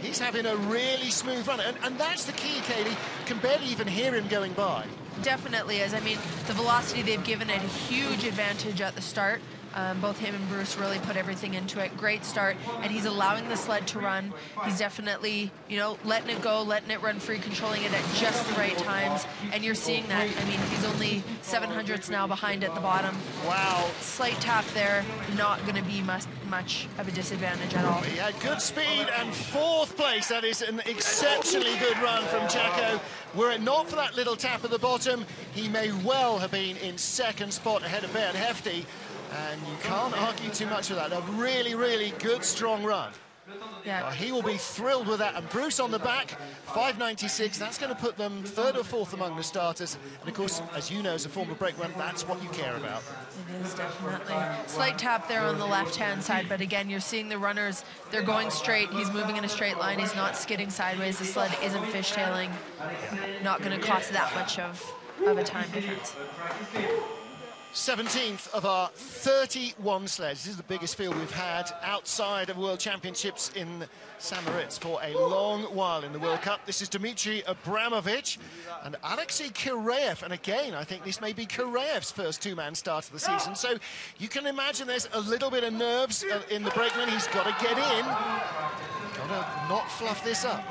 He's having a really smooth run, and that's the key, Katie. Can barely even hear him going by. Definitely is. I mean, the velocity they've given a huge advantage at the start. Both him and Bruce really put everything into it. Great start, and he's allowing the sled to run. He's definitely, you know, letting it go, letting it run free, controlling it at just the right times, and you're seeing that. I mean, he's only 700ths now behind at the bottom. Wow. Slight tap there, not going to be much of a disadvantage at all. He had good speed and 4th place. That is an exceptionally good run from Jacko. Were it not for that little tap at the bottom, he may well have been in 2nd spot ahead of Bernd Hefty. And you can't argue too much with that. A really, really good, strong run. Yeah. Well, he will be thrilled with that. And Bruce on the back, 5:96. That's going to put them 3rd or 4th among the starters. And of course, as you know, as a former brakeman, that's what you care about. It is, definitely. Slight tap there on the left-hand side, but again, you're seeing the runners, they're going straight. He's moving in a straight line. He's not skidding sideways. The sled isn't fishtailing. Not going to cost that much of a time difference. 17th of our 31 sleds. This is the biggest field we've had outside of World Championships in St. Moritz for a long while in the World Cup. This is Dmitry Abramovich and Alexei Kireev. And again, I think this may be Kireev's first 2-man start of the season. So you can imagine there's a little bit of nerves in the brakeman. He's got to get in. Got to not fluff this up.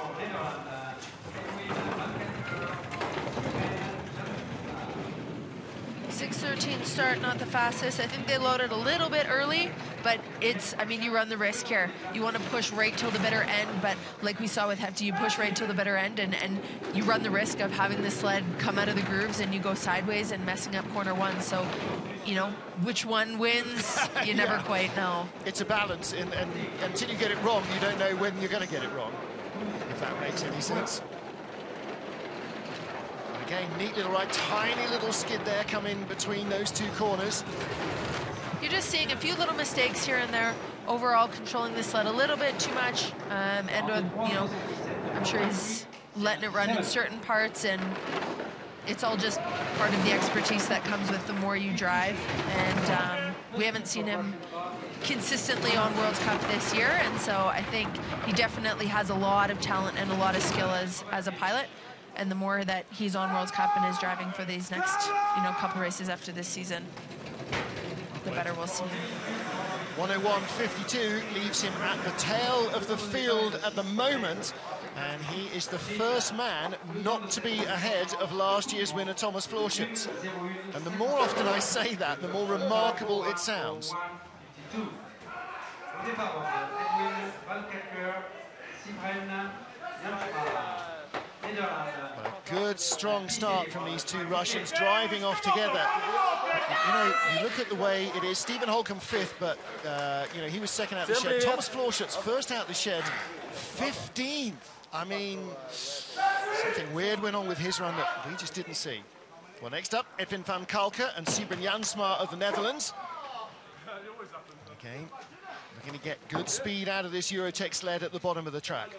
6:13 start, not the fastest. I think they loaded a little bit early, but it's, I mean, you run the risk here. You want to push right till the bitter end, but like we saw with Hefty, you push right till the bitter end, and you run the risk of having the sled come out of the grooves and you go sideways and messing up corner 1. So, you know, which one wins, you never quite know. It's a balance, and until you get it wrong, you don't know when you're going to get it wrong, if that makes any sense. Again, neat little ride, tiny little skid there coming between those 2 corners. You're just seeing a few little mistakes here and there. Overall, controlling the sled a little bit too much. You know, I'm sure he's letting it run in certain parts, and it's all just part of the expertise that comes with the more you drive. And we haven't seen him consistently on World Cup this year, and so I think he definitely has a lot of talent and a lot of skill as a pilot. And the more that he's on World Cup and is driving for these next, couple races after this season, the better we'll see him. 101.52 leaves him at the tail of the field at the moment, and he is the first man not to be ahead of last year's winner, Thomas Florschutz. And the more often I say that, the more remarkable it sounds. A good, strong start from these two Russians, driving off together. You look at the way it is. Stephen Holcomb 5th, but, he was second out the shed. Thomas Florschutz first out the shed, 15th. I mean, something weird went on with his run that we just didn't see. Well, next up, Edwin van Kalker and Sybren Jansma of the Netherlands. Okay, we're going to get good speed out of this Eurotech sled at the bottom of the track.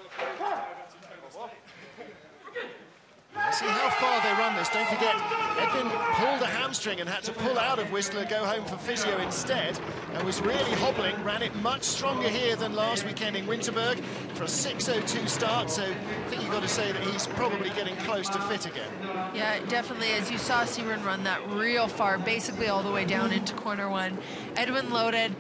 Let's see how far they run this. Don't forget, Edwin pulled a hamstring and had to pull out of Whistler, go home for physio instead, and was really hobbling. Ran it much stronger here than last weekend in Winterberg for a 6:02 start, so I think you've got to say that he's probably getting close to fit again. Yeah, definitely. As you saw Sybren run that real far, basically all the way down into corner one. Edwin loaded,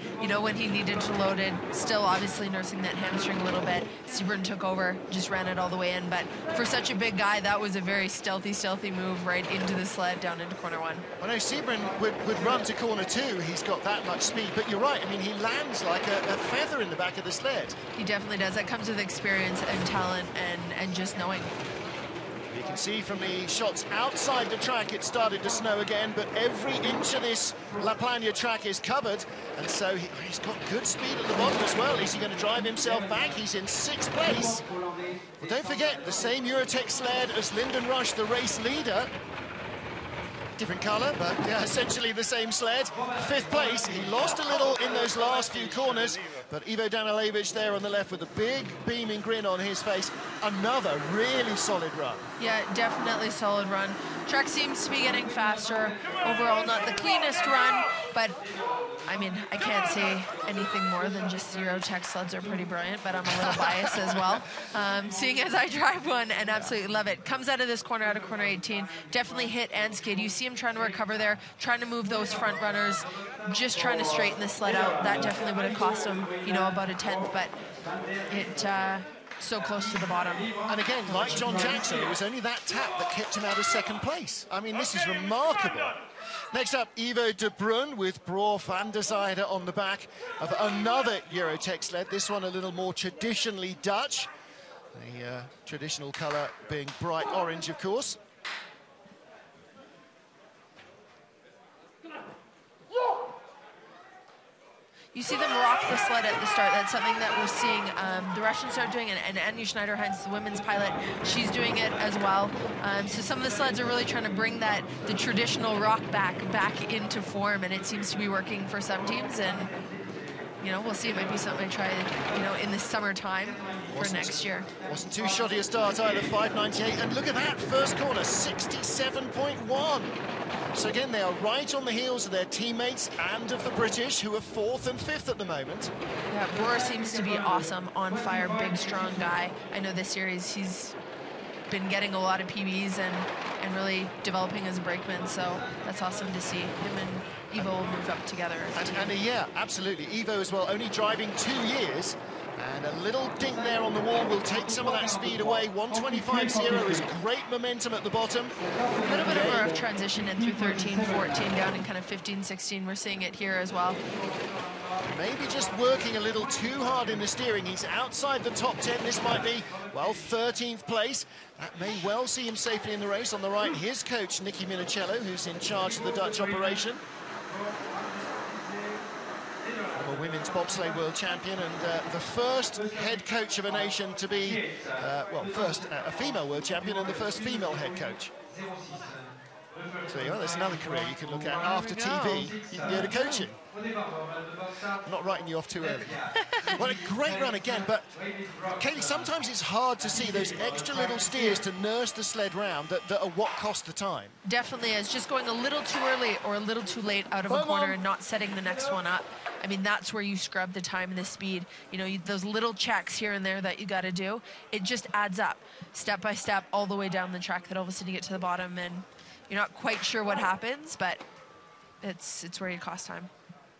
when he needed to load it, still obviously nursing that hamstring a little bit. Sybren took over, just ran it all the way in, but for such a big guy, that was a very stealthy move right into the sled down into corner one. Well, no, Sybren would run to corner 2. He's got that much speed, but you're right. I mean, he lands like a feather in the back of the sled. He definitely does. That comes with experience and talent and just knowing. You can see from the shots outside the track, it started to snow again, but every inch of this La Plagne track is covered, and so he's got good speed at the bottom as well. Is he going to drive himself back? He's in 6th place. Well, don't forget, the same Eurotech sled as Lyndon Rush, the race leader. Different colour, but yeah, essentially the same sled. 5th place. He lost a little in those last few corners, but Ivo Danilevich there on the left with a big beaming grin on his face. Another really solid run. Yeah, definitely solid run. Track seems to be getting faster. Overall, not the cleanest run, but I mean, I can't say anything more than just Eurotech sleds are pretty brilliant, but I'm a little biased as well. Seeing as I drive one and absolutely love it. Comes out of this corner, out of corner 18, definitely hit and skid. You see him trying to recover there, trying to move those front runners, just trying to straighten the sled out. That definitely would have cost him, about a 10th, but it so close to the bottom. And again, like John Jackson, it was only that tap that kept him out of 2nd place. I mean, this is remarkable. Next up, Ivo de Bruin with Broer van der Zijde on the back of another Eurotech sled. This one a little more traditionally Dutch. The traditional colour being bright orange, of course. You see them rock the sled at the start. That's something that we're seeing the Russians start doing, and Anya Schneiderheinz, the women's pilot, she's doing it as well. So some of the sleds are really trying to bring the traditional rock back into form, and it seems to be working for some teams. And we'll see. It might be something I try, in the summertime for next year. Wasn't too shoddy a start either. 5:98, and look at that first corner, 67.1. So again, they are right on the heels of their teammates and of the British, who are 4th and 5th at the moment. Yeah, Broer seems to be awesome, on fire, big, strong guy. I know this series he's been getting a lot of PBs and really developing as a brakeman, so that's awesome to see. Him and Ivo will move up together. And yeah, absolutely. Ivo as well, only driving 2 years. And a little dink there on the wall will take some of that speed away. 125.0 is great momentum at the bottom. A little bit of a rough transition in through 13, 14, down in kind of 15, 16. We're seeing it here as well. Maybe just working a little too hard in the steering. He's outside the top 10. This might be, well, 13th place. That may well see him safely in the race. On the right, his coach, Nicky Minicello, who's in charge of the Dutch operation. A women's bobsleigh world champion and the first head coach of a nation to be, first a female world champion and the first female head coach. So there's another career you can look at after TV. You can go to coaching. I'm not writing you off too early. Well, a great run again, but Katie, sometimes it's hard to see those extra little steers to nurse the sled round that are what cost the time. Definitely is. Just going a little too early or a little too late out of a corner and not setting the next one up. I mean, that's where you scrub the time and the speed. You know, those little checks here and there that you got to do, it just adds up step by step all the way down the track that all of a sudden you get to the bottom and you're not quite sure what happens, but it's where you cost time.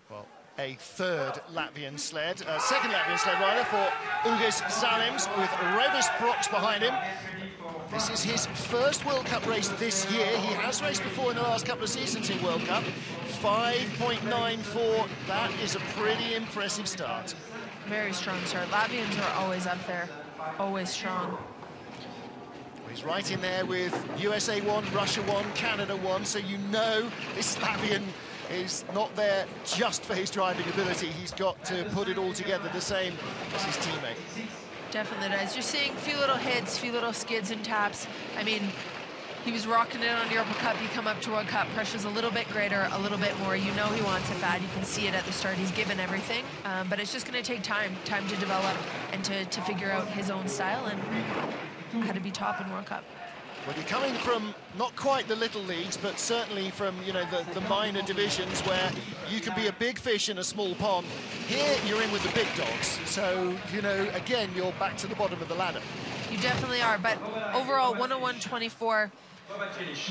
Well, a third Latvian sled, second Latvian sled rather, for Ugis Salims with Revis Brox behind him. This is his first World Cup race this year. He has raced before in the last couple of seasons in World Cup. 5.94, that is a pretty impressive start. Very strong start. Latvians are always up there, always strong. He's right in there with USA 1, Russia 1, Canada 1, so you know this Latvian is not there just for his driving ability. He's got to put it all together the same as his teammate. Definitely does. You're seeing a few little hits, few little skids and taps. I mean, he was rocking it on Europe Cup. You come up to World Cup, pressure's a little bit greater, a little bit more. You know he wants it bad. You can see it at the start. He's given everything, but it's just going to take time to develop and to figure out his own style and how to be top in World Cup. Well, you're coming from not quite the little leagues, but certainly from, you know, the minor divisions where you can be a big fish in a small pond. Here, you're in with the big dogs. So, you know, again, you're back to the bottom of the ladder. You definitely are, but overall, 101.24,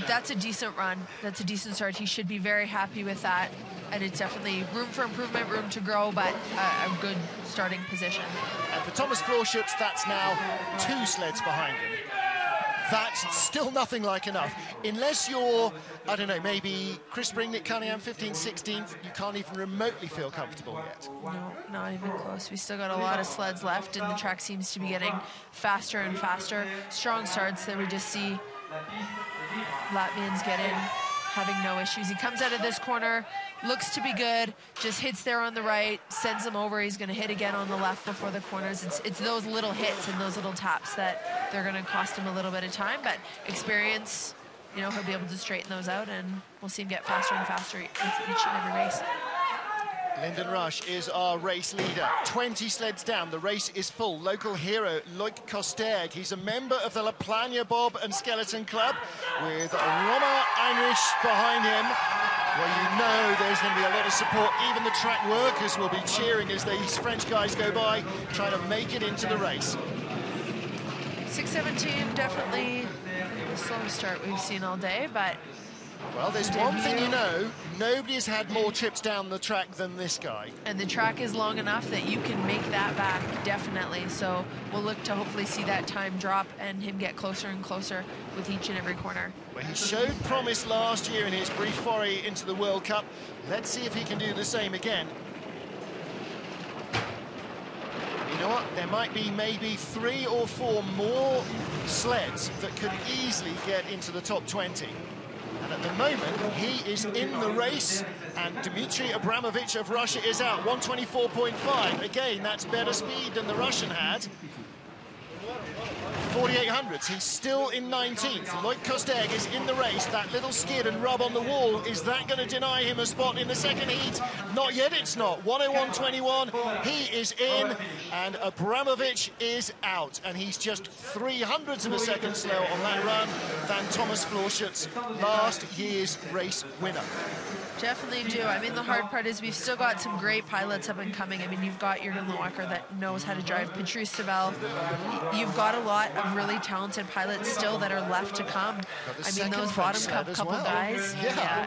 that's a decent run. That's a decent start. He should be very happy with that. And it's definitely room for improvement, room to grow, but a good starting position. And for Thomas Florschutz, that's now 2 sleds behind him. That's still nothing like enough. Unless you're, I don't know, maybe Chris Spring, Nick Cunningham, 15th, 16th, you can't even remotely feel comfortable yet. No, not even close. We still got a lot of sleds left, and the track seems to be getting faster and faster. Strong starts that we just see Latvians get in, having no issues. He comes out of this corner, looks to be good, just hits there on the right, sends him over. He's going to hit again on the left before the corners. It's those little hits and those little taps that they're going to cost him a little bit of time, but experience, you know, he'll be able to straighten those out, and we'll see him get faster and faster with each and every race. Lyndon Rush is our race leader. 20 sleds down, the race is full. Local hero, Loic Kosterg. He's a member of the Plagne Bob and Skeleton Club with Roma Heinrich behind him. Well, you know there's going to be a lot of support. Even the track workers will be cheering as these French guys go by, trying to make it into the race. 6:17, definitely the slowest start we've seen all day, but... Well, there's one thing you know, nobody has had more trips down the track than this guy. And the track is long enough that you can make that back, definitely. So we'll look to hopefully see that time drop and him get closer and closer with each and every corner. Well, he showed promise last year in his brief foray into the World Cup. Let's see if he can do the same again. You know what? There might be maybe 3 or 4 more sleds that could easily get into the top 20. And at the moment, he is in the race, and Dmitry Abramovich of Russia is out, 124.5. Again, that's better speed than the Russian had. 4800s, he's still in 19th. Loic Kosterg is in the race. That little skid and rub on the wall, is that going to deny him a spot in the second heat? Not yet, it's not. 101.21, he is in, and Abramovich is out. And he's just 300ths of a second slower on that run than Thomas Florschutz, last year's race winner. Definitely do. I mean, the hard part is we've still got some great pilots up and coming. I mean, you've got Jürgen Loecker that knows how to drive, Patrice Savelle. You've got a lot of really talented pilots still that are left to come. I mean, those bottom couple guys, yeah,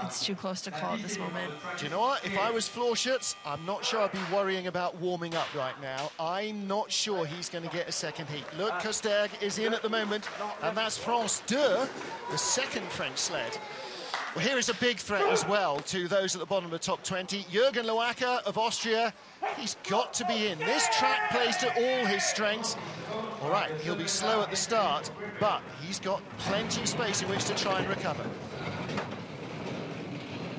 it's too close to call at this moment. Do you know what? If I was Florschutz, I'm not sure I'd be worrying about warming up right now. I'm not sure he's going to get a second heat. Look, Kosterg is in at the moment, and that's France 2, the second French sled. Well, here is a big threat as well to those at the bottom of the top 20. Jürgen Loecker of Austria, he's got to be in. This track plays to all his strengths. All right, he'll be slow at the start, but he's got plenty of space in which to try and recover.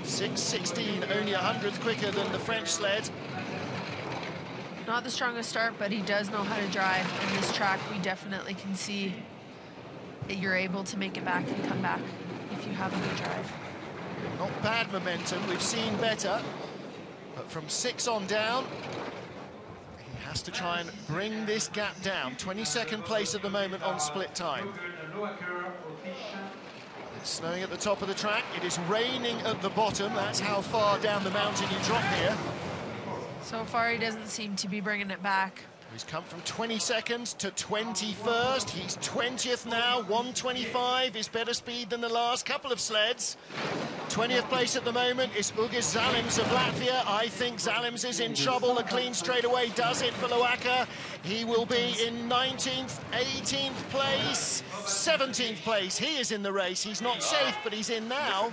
6:16, only 100th quicker than the French sled. Not the strongest start, but he does know how to drive. And this track, we definitely can see that you're able to make it back and come back if you have a good drive. Not bad momentum, we've seen better. But from 6 on down, he has to try and bring this gap down. 22nd place at the moment on split time. It's snowing at the top of the track. It is raining at the bottom. That's how far down the mountain you drop here. So far, he doesn't seem to be bringing it back. He's come from 22nd to 21st. He's 20th now. 125 is better speed than the last couple of sleds. 20th place at the moment is Ugis Zalims of Latvia. I think Zalims is in trouble. A clean straightaway does it for Loacker. He will be in 19th, 18th place, 17th place. He is in the race. He's not safe, but he's in now.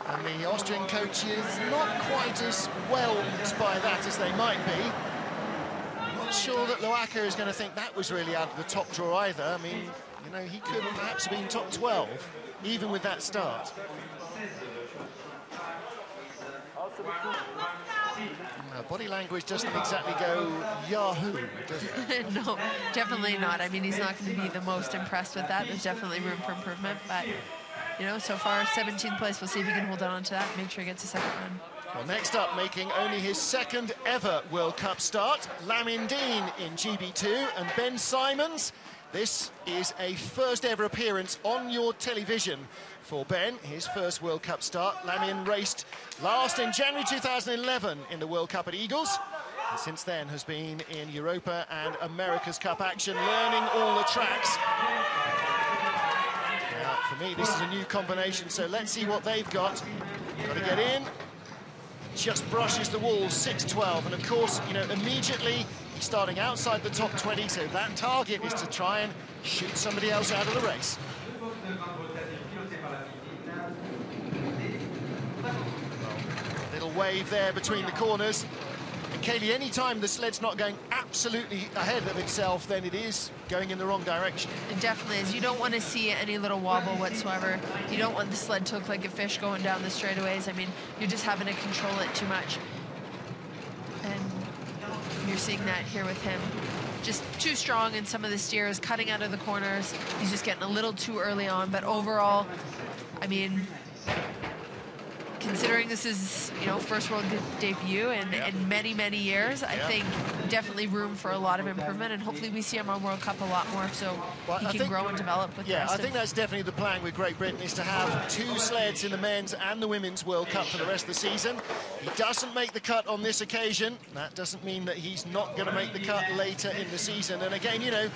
And the Austrian coach is not quite as whelmed by that as they might be. Not sure that Loacker is going to think that was really out of the top draw either. I mean, you know, he could perhaps have been top 12, even with that start. Body language doesn't exactly go Yahoo, does it? No, definitely not. I mean, he's not going to be the most impressed with that. There's definitely room for improvement, but, you know, so far, 17th place. We'll see if he can hold on to that and make sure he gets a second run. Well, next up, making only his second ever World Cup start, Lamin Dean in GB2 and Ben Simons. This is a first ever appearance on your television for Ben, his first World Cup start. Lamin raced last in January 2011 in the World Cup at Eagles, and since then has been in Europa and America's Cup action, learning all the tracks. Now, for me, this is a new combination, so let's see what they've got. Got to get in. Just brushes the wall, 6.12, and of course, you know, immediately he's starting outside the top 20, so that target is to try and shoot somebody else out of the race. A little wave there between the corners. And Kaylee, any time the sled's not going absolutely ahead of itself, then it is going in the wrong direction. It definitely is. You don't want to see any little wobble whatsoever. You don't want the sled to look like a fish going down the straightaways. I mean, you're just having to control it too much. And you're seeing that here with him. Just too strong in some of the steers, cutting out of the corners. He's just getting a little too early on. But overall, I mean, considering this is, you know, first world debut in many, many years, I think definitely room for a lot of improvement, and hopefully we see him on World Cup a lot more, so he can grow and develop with the rest. I think that's definitely the plan with Great Britain, is to have 2 sleds in the men's and the women's World Cup for the rest of the season. He doesn't make the cut on this occasion. That doesn't mean that he's not going to make the cut later in the season. And again, you know,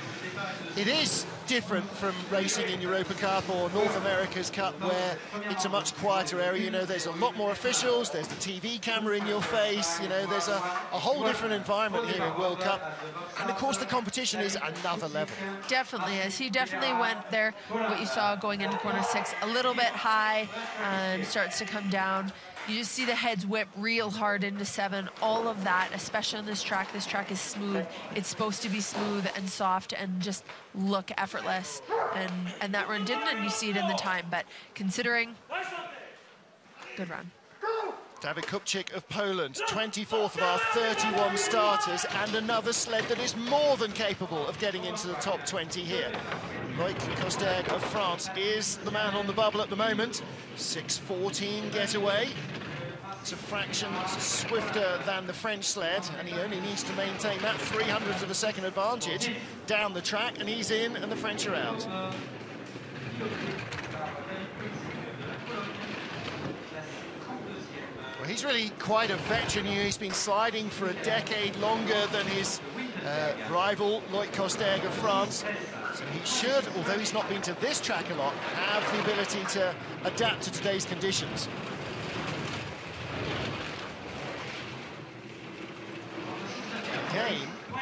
it is different from racing in Europa Cup or North America's Cup, where it's a much quieter area. You know, there's a lot more officials, there's the TV camera in your face, you know, there's a whole different environment here in World Cup. And of course the competition is another level. Definitely is. He definitely went there, what you saw going into corner 6, a little bit high, starts to come down. You just see the heads whip real hard into 7. All of that, especially on this track. This track is smooth. It's supposed to be smooth and soft and just look effortless. And that run didn't, and you see it in the time. But considering, good run. David Kupczyk of Poland, 24th of our 31 starters, and another sled that is more than capable of getting into the top 20 here. Loic Kosderg of France is the man on the bubble at the moment. 6.14 getaway. It's a fraction swifter than the French sled, and he only needs to maintain that 300th of a second advantage down the track, and he's in, and the French are out. Well, he's really quite a veteran here. He's been sliding for a decade longer than his rival, Loic Kosderg of France. So he should, although he's not been to this track a lot, have the ability to adapt to today's conditions. Again,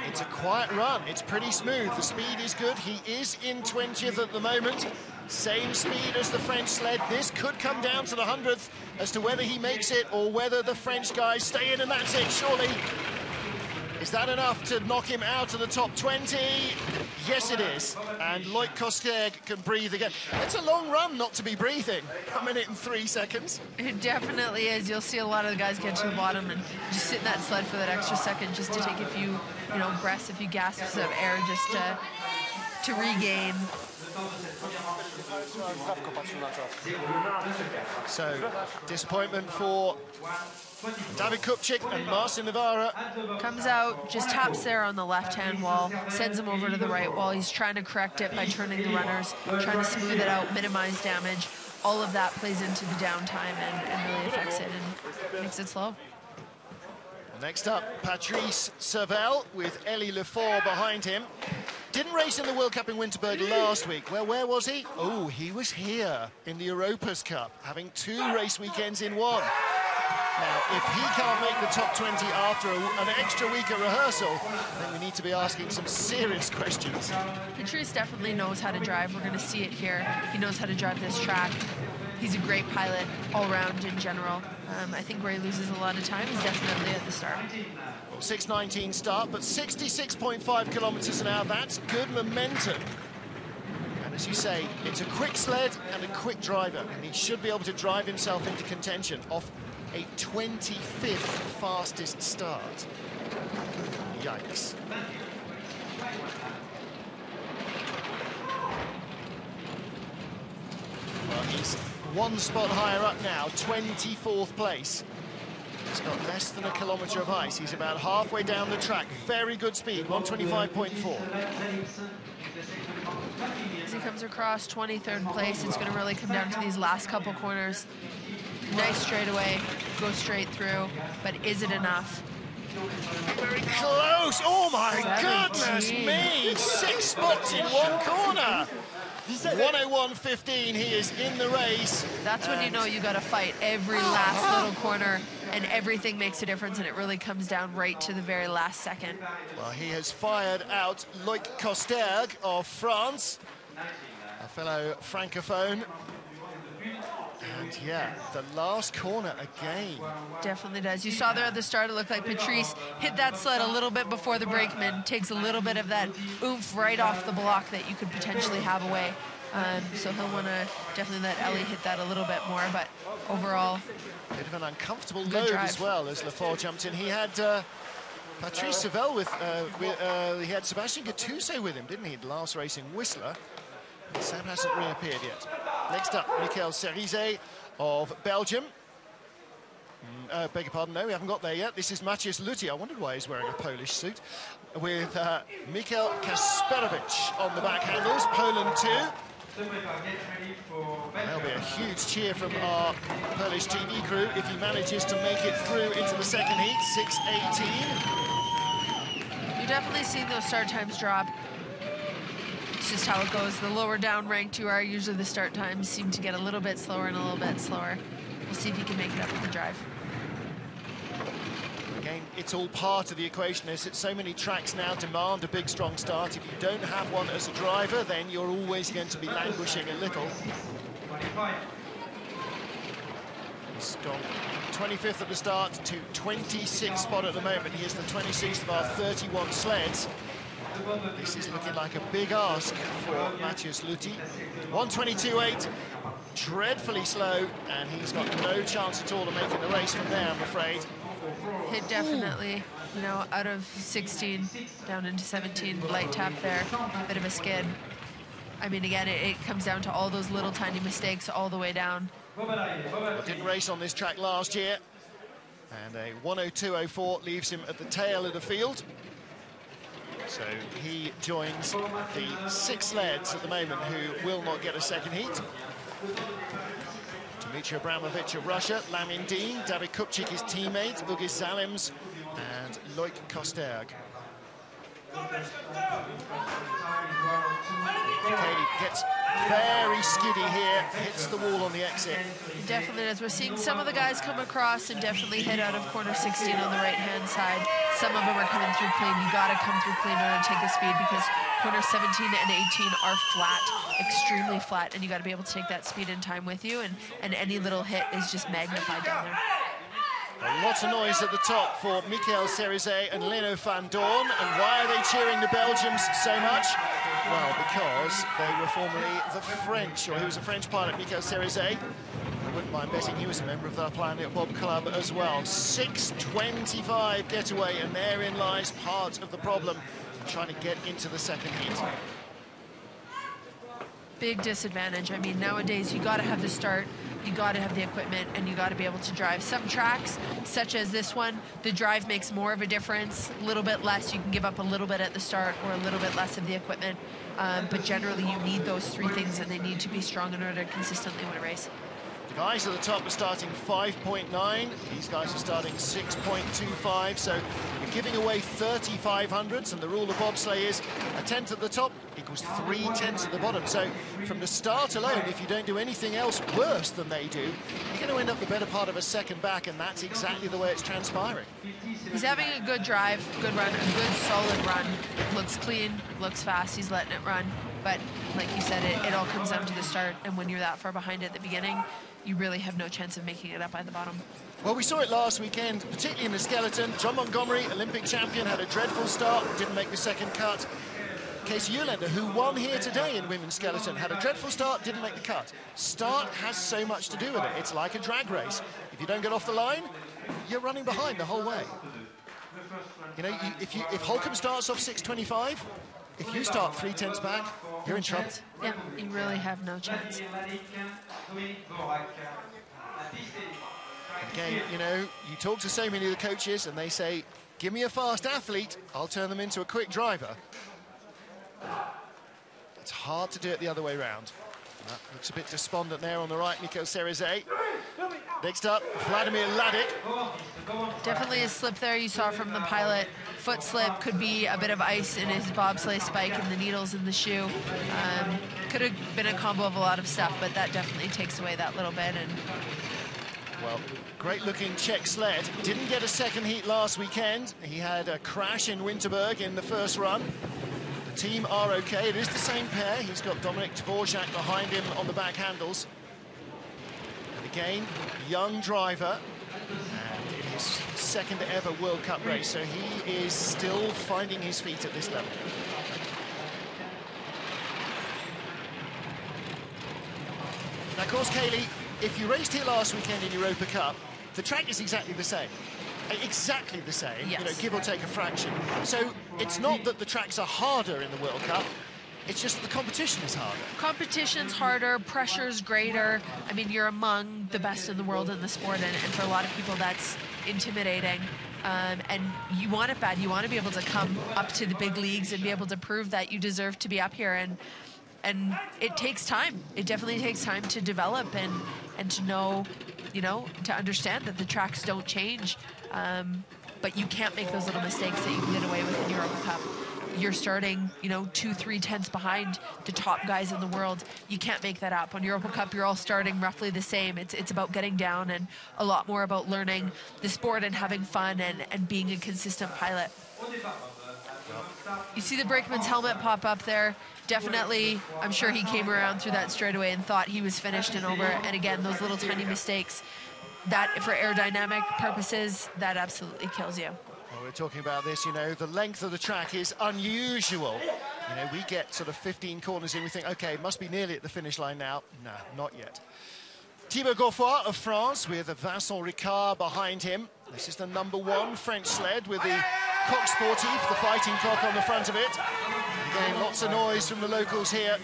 it's a quiet run. It's pretty smooth. The speed is good. He is in 20th at the moment. Same speed as the French sled. This could come down to the 100th as to whether he makes it or whether the French guys stay in, and that's it, surely. Is that enough to knock him out of the top 20? Yes, it is. And Loic Kosderg can breathe again. It's a long run not to be breathing. 1 minute and 3 seconds. It definitely is. You'll see a lot of the guys get to the bottom and just sit in that sled for that extra second just to take a few, you know, breaths, a few gasps of air just to regain. So, disappointment for David Kupchik and Marcin Navarra. Comes out, just taps there on the left-hand wall, sends him over to the right wall. He's trying to correct it by turning the runners, trying to smooth it out, minimize damage. All of that plays into the downtime and really affects it and makes it slow. Next up, Patrice Servel with Elie Lefort behind him. Didn't race in the World Cup in Winterberg last week. Well, where was he? Oh, he was here in the Europa's Cup, having 2 race weekends in one. Now, if he can't make the top 20 after an extra week of rehearsal, then we need to be asking some serious questions. Patrice definitely knows how to drive. We're going to see it here. He knows how to drive this track. He's a great pilot all around in general. I think where he loses a lot of time is definitely at the start. 6:19 start, but 66.5 kilometers an hour. That's good momentum. And as you say, it's a quick sled and a quick driver, and he should be able to drive himself into contention off a 25th fastest start. Yikes. Well, he's 1 spot higher up now, 24th place. He's got less than a kilometre of ice. He's about halfway down the track. Very good speed, 125.4. As he comes across 23rd place, it's going to really come down to these last couple corners. Nice straightaway, go straight through, but is it enough? Very close. Oh my 17. goodness me! 6 spots in 1 corner. 101.15. He is in the race. That's when you know you got to fight every last little corner, and everything makes a difference, and it really comes down right to the very last second. Well, he has fired out Loïc Kosterg of France, a fellow francophone. And yeah, the last corner again. Definitely does. You saw there at the start, it looked like Patrice hit that sled a little bit before the brakeman, takes a little bit of that oomph right off the block that you could potentially have away. So he'll want to definitely let Elie hit that a little bit more, but overall, bit of an uncomfortable good load drive. as well as Lefort jumped in. He had Patrice Servel he had Sebastian Gattuso with him, didn't he? The last race in Whistler. Sam hasn't reappeared yet. Next up, Michael Cerizet of Belgium. Beg your pardon, no, we haven't got there yet. This is Maciej Lutti. I wondered why he's wearing a Polish suit. With Mikel Kasperovic on the back handles, Poland 2. There'll be a huge cheer from our Polish TV crew if he manages to make it through into the second heat, 6:18. you're definitely seeing those start times drop. It's just how it goes. The lower down ranked you are, usually the start times seem to get a little bit slower and a little bit slower. We'll see if he can make it up with the drive. Again, it's all part of the equation. Is that so many tracks now demand a big, strong start. If you don't have one as a driver, then you're always going to be languishing a little. He's gone from 25th at the start to 26th spot at the moment. He is the 26th of our 31 sleds. This is looking like a big ask for Maciej Lutti. 122.8, dreadfully slow, and he's got no chance at all of making the race from there, I'm afraid. Hit definitely, you know, out of 16 down into 17, light tap there, bit of a skid. I mean, again, it comes down to all those little tiny mistakes all the way down. Well, didn't race on this track last year, and a 102.04 leaves him at the tail of the field. So he joins the 6 sleds at the moment who will not get a second heat. Dmitry Abramovich of Russia, Lamin Dean, David Kupchik, his teammate, Ugis Zalims, and Loïc Kosterg. Katie gets very skiddy here, hits the wall on the exit. Definitely, as we're seeing some of the guys come across and definitely hit out of corner 16 on the right-hand side. Some of them are coming through clean. You got to come through clean in order to take the speed because corner 17 and 18 are flat, extremely flat, and you got to be able to take that speed and time with you, and any little hit is just magnified down there. A lot of noise at the top for Michael Cerizet and Leno van Doorn. And why are they cheering the Belgians so much? Well, because they were formerly the French, or he was a French pilot, Michael Cerizet. I wouldn't mind betting he was a member of the Plagne Bob Club as well. 6:25 getaway, and therein lies part of the problem, trying to get into the second heat. Big disadvantage. I mean, nowadays you got to have the start, you got to have the equipment, and you got to be able to drive. Some tracks, such as this one, the drive makes more of a difference. A little bit less, you can give up a little bit at the start or a little bit less of the equipment. But generally, you need those three things, and they need to be strong in order to consistently win a race. The guys at the top are starting 5.9. These guys are starting 6.25. So you're giving away 3,500s, and the rule of bobsleigh is a tenth at the top equals 3 tenths at the bottom. So from the start alone, if you don't do anything else worse than they do, you're going to end up the better part of a second back, and that's exactly the way it's transpiring. He's having a good drive, good run, a good solid run. Looks clean, looks fast, he's letting it run. But like you said, it all comes down to the start, and when you're that far behind at the beginning, you really have no chance of making it up by the bottom. Well, we saw it last weekend, particularly in the skeleton. John Montgomery, Olympic champion, had a dreadful start, didn't make the second cut. Casey Uhlaender, who won here today in women's skeleton, had a dreadful start, didn't make the cut. Start has so much to do with it. It's like a drag race. If you don't get off the line, you're running behind the whole way. You know, if Holcomb starts off 6.25, if you start 3 tenths back, you're in trouble. Yeah, you really have no chance. Again, you know, you talk to so many of the coaches and they say, give me a fast athlete, I'll turn them into a quick driver. It's hard to do it the other way around. That looks a bit despondent there on the right, Nico Cerizet. Next up, Vladimir Ladik. Definitely a slip there you saw from the pilot. Foot slip, could be a bit of ice in his bobsleigh spike and the needles in the shoe. Could have been a combo of a lot of stuff, but that definitely takes away that little bit. And well, great-looking Czech sled. Didn't get a second heat last weekend. He had a crash in Winterberg in the first run. The team are okay. It is the same pair. He's got Dominik Dvorak behind him on the back handles. And again, young driver. And in his second ever World Cup race, so he is still finding his feet at this level. Now, of course, Kaylee, if you raced here last weekend in Europa Cup, the track is exactly the same. Exactly the same, yes. You know, give or take a fraction. So it's not that the tracks are harder in the World Cup, it's just that the competition is harder. Competition's harder, pressure's greater. I mean, you're among the best in the world in the sport, and for a lot of people that's intimidating. And you want it bad. You want to be able to come up to the big leagues and be able to prove that you deserve to be up here. And it takes time. It definitely takes time to develop and to know, you know, to understand that the tracks don't change. But you can't make those little mistakes that you can get away with in Europa Cup. You're starting, you know, 2-3 tenths behind the top guys in the world. You can't make that up. On Europa Cup, you're all starting roughly the same. It's about getting down and a lot more about learning the sport and having fun and being a consistent pilot. You see the brakeman's helmet pop up there. Definitely, I'm sure he came around through that straightaway and thought he was finished and over. And again, those little tiny mistakes, that for aerodynamic purposes, that absolutely kills you. Well, we're talking about this, you know, the length of the track is unusual. You know, we get sort of 15 corners in, we think, okay, must be nearly at the finish line now. No, not yet. Thibaut Gauffoy of France with Vincent Ricard behind him. This is the #1 French sled with the coq sportif, the fighting cock on the front of it. Again, lots of noise from the locals here.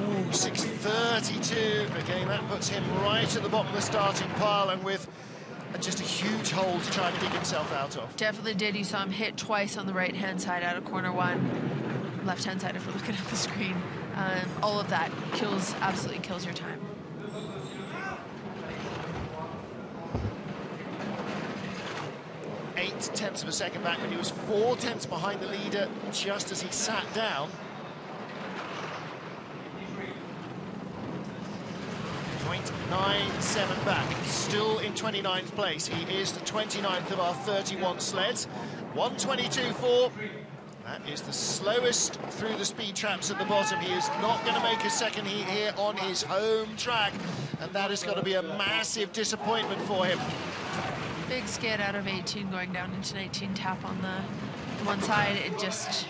Ooh, 6:32. Again, that puts him right at the bottom of the starting pile and with just a huge hole to try and dig himself out of. Definitely did. You saw him hit twice on the right-hand side out of corner 1. Left-hand side if we're looking at the screen. All of that absolutely kills your time. Eight tenths of a second back when he was 4 tenths behind the leader just as he sat down. .97 back, still in 29th place. He is the 29th of our 31 sleds. 1:22.4. That is the slowest through the speed traps at the bottom. He is not going to make a second heat here on his home track, and that has got to be a massive disappointment for him. Big skid out of 18 going down into 19, tap on the one side. It just,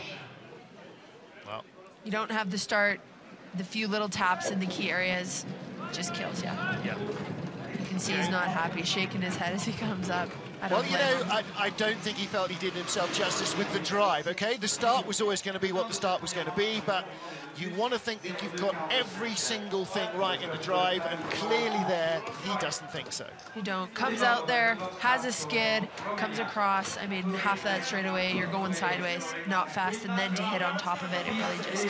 well, you don't have the start, the few little taps in the key areas just kills you. Yeah. You can see he's not happy, shaking his head as he comes up. Well, you know, I don't think he felt he did himself justice with the drive, OK? The start was always going to be what the start was going to be, but you want to think that you've got every single thing right in the drive, and clearly there, he doesn't think so. You don't. Comes out there, has a skid, comes across. I mean, half that straight away, you're going sideways, not fast, and then to hit on top of it, it really just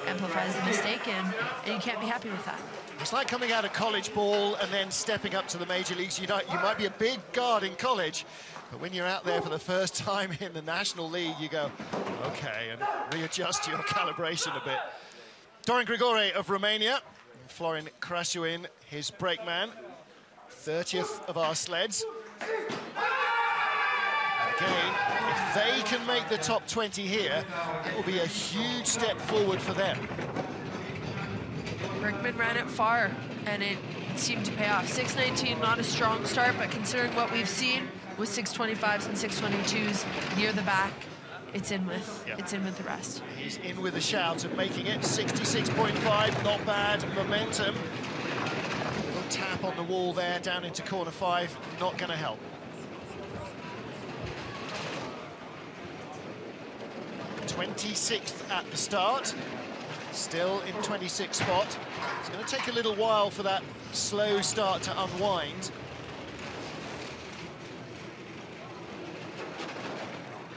amplifies the mistake, and you can't be happy with that. It's like coming out of college ball and then stepping up to the major leagues. You might be a big guard in college, but when you're out there for the first time in the National League, you go, OK, and readjust your calibration a bit. Dorin Grigore of Romania, Florin Krasuin, his brakeman, 30th of our sleds. Again, if they can make the top 20 here, it will be a huge step forward for them. Rickman ran it far, and it seemed to pay off. 6:19, not a strong start, but considering what we've seen with 6:25s and 6:22s near the back, it's in with the rest. He's in with a shout of making it. 66.5, not bad momentum. Little tap on the wall there, down into corner 5, not going to help. 26th at the start. Still in 26th spot. It's going to take a little while for that slow start to unwind.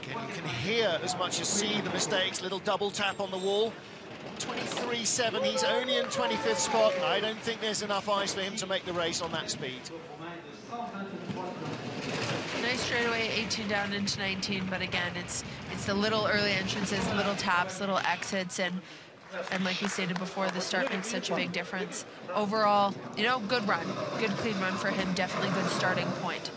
Again, you can hear as much as see the mistakes. Little double tap on the wall. 23.7, he's only in 25th spot. I don't think there's enough ice for him to make the race on that speed. Nice straightaway, 18 down into 19, but again, it's the little early entrances, little taps, little exits, and like we stated before, the start makes such a big difference. Overall, you know, good run, good clean run for him, definitely good starting point.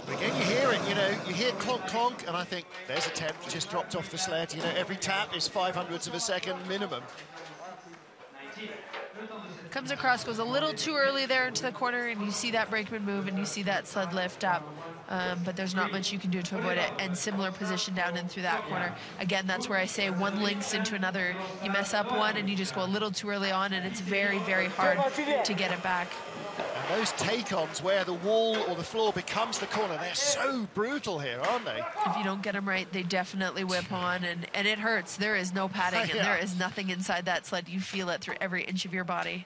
But again, you hear it, you know, you hear clonk, clonk, and I think there's a temp just dropped off the sled. You know, every tap is 500ths of a second minimum. Comes across, goes a little too early there into the corner, and you see that brakeman move, and you see that sled lift up. But there's not much you can do to avoid it, and similar position down in through that corner. Again, that's where I say one links into another. You mess up one, and you just go a little too early on, and it's very, very hard to get it back. And those take-ons where the wall or the floor becomes the corner, they're so brutal here, aren't they? If you don't get them right, they definitely whip on, and it hurts. There is no padding, and there is nothing inside that sled. You feel it through every inch of your body.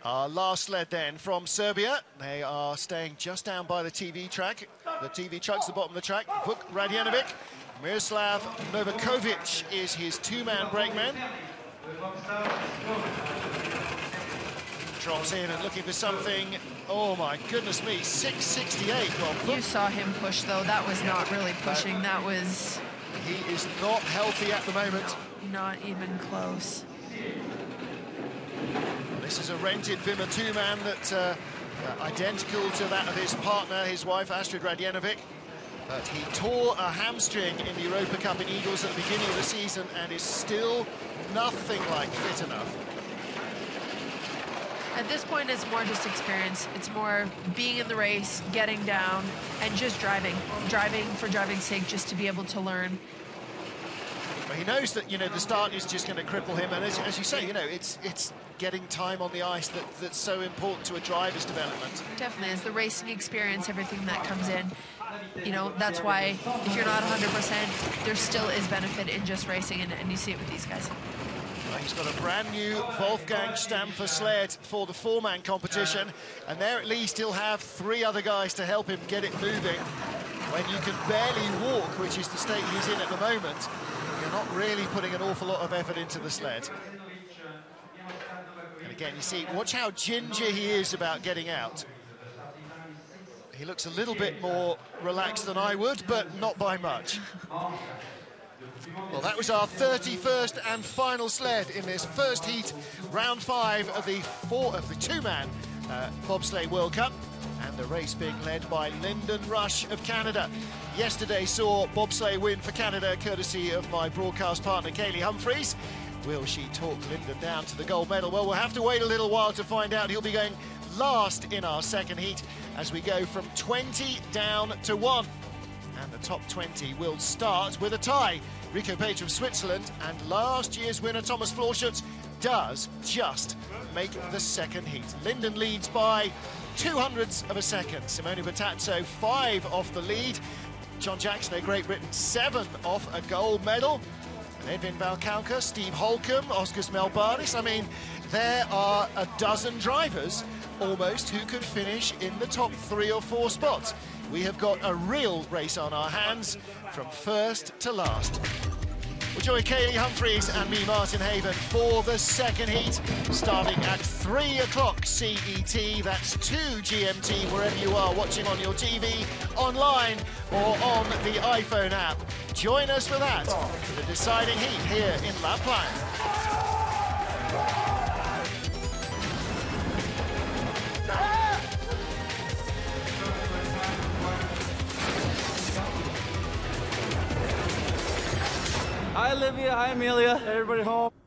Our last sled then from Serbia. They are staying just down by the TV track. The TV truck's the bottom of the track. Vuk Radjanovic. Miroslav Novakovic is his two-man brakeman. Drops in and looking for something. Oh my goodness me, 6:68. Well, you saw him push though. That was not really pushing. That was... He is not healthy at the moment. Not even close. This is a rented Vimmer two-man that identical to that of his partner, his wife, Astrid Radjanovic. But he tore a hamstring in the Europa Cup in Eagles at the beginning of the season and is still nothing like fit enough. At this point, it's more just experience. It's more being in the race, getting down, and just driving. Driving for driving's sake, just to be able to learn. Well, he knows that, you know, the start is just going to cripple him. And as you say, you know, it's getting time on the ice that's so important to a driver's development. Definitely. It's the racing experience, everything that comes in. You know, that's why if you're not 100%, there still is benefit in just racing, and you see it with these guys. Well, he's got a brand new Wolfgang Stamfer sled for the four-man competition, and there at least he'll have 3 other guys to help him get it moving. When you can barely walk, which is the state he's in at the moment, you're not really putting an awful lot of effort into the sled. And again, you see, watch how ginger he is about getting out. He looks a little bit more relaxed than I would, but not by much. Well, that was our 31st and final sled in this first heat, round 5 of the two-man bobsleigh World Cup, and the race being led by Lyndon Rush of Canada. Yesterday saw bobsleigh win for Canada, courtesy of my broadcast partner, Kaylee Humphreys. Will she talk Lyndon down to the gold medal? Well, we'll have to wait a little while to find out. He'll be going last in our second heat as we go from 20 down to 1. And the top 20 will start with a tie. Rico Pater of Switzerland and last year's winner Thomas Florschutz does just make the second heat. Linden leads by 0.02 of a second. Simone Bertazzo 5 off the lead. John Jackson of Great Britain 7 off a gold medal. And Edwin Valcauca, Steve Holcomb, Oscars Melbardis. I mean, there are a dozen drivers almost who could finish in the top 3 or 4 spots. We have got a real race on our hands from first to last. We'll join Kaylee Humphries and me, Martin Haven, for the second heat, starting at 3 o'clock CET. That's 2 GMT, wherever you are watching on your TV, online, or on the iPhone app. Join us for that, for the deciding heat here in La Plagne. Hi, Olivia. Hi, Amelia. Everybody home.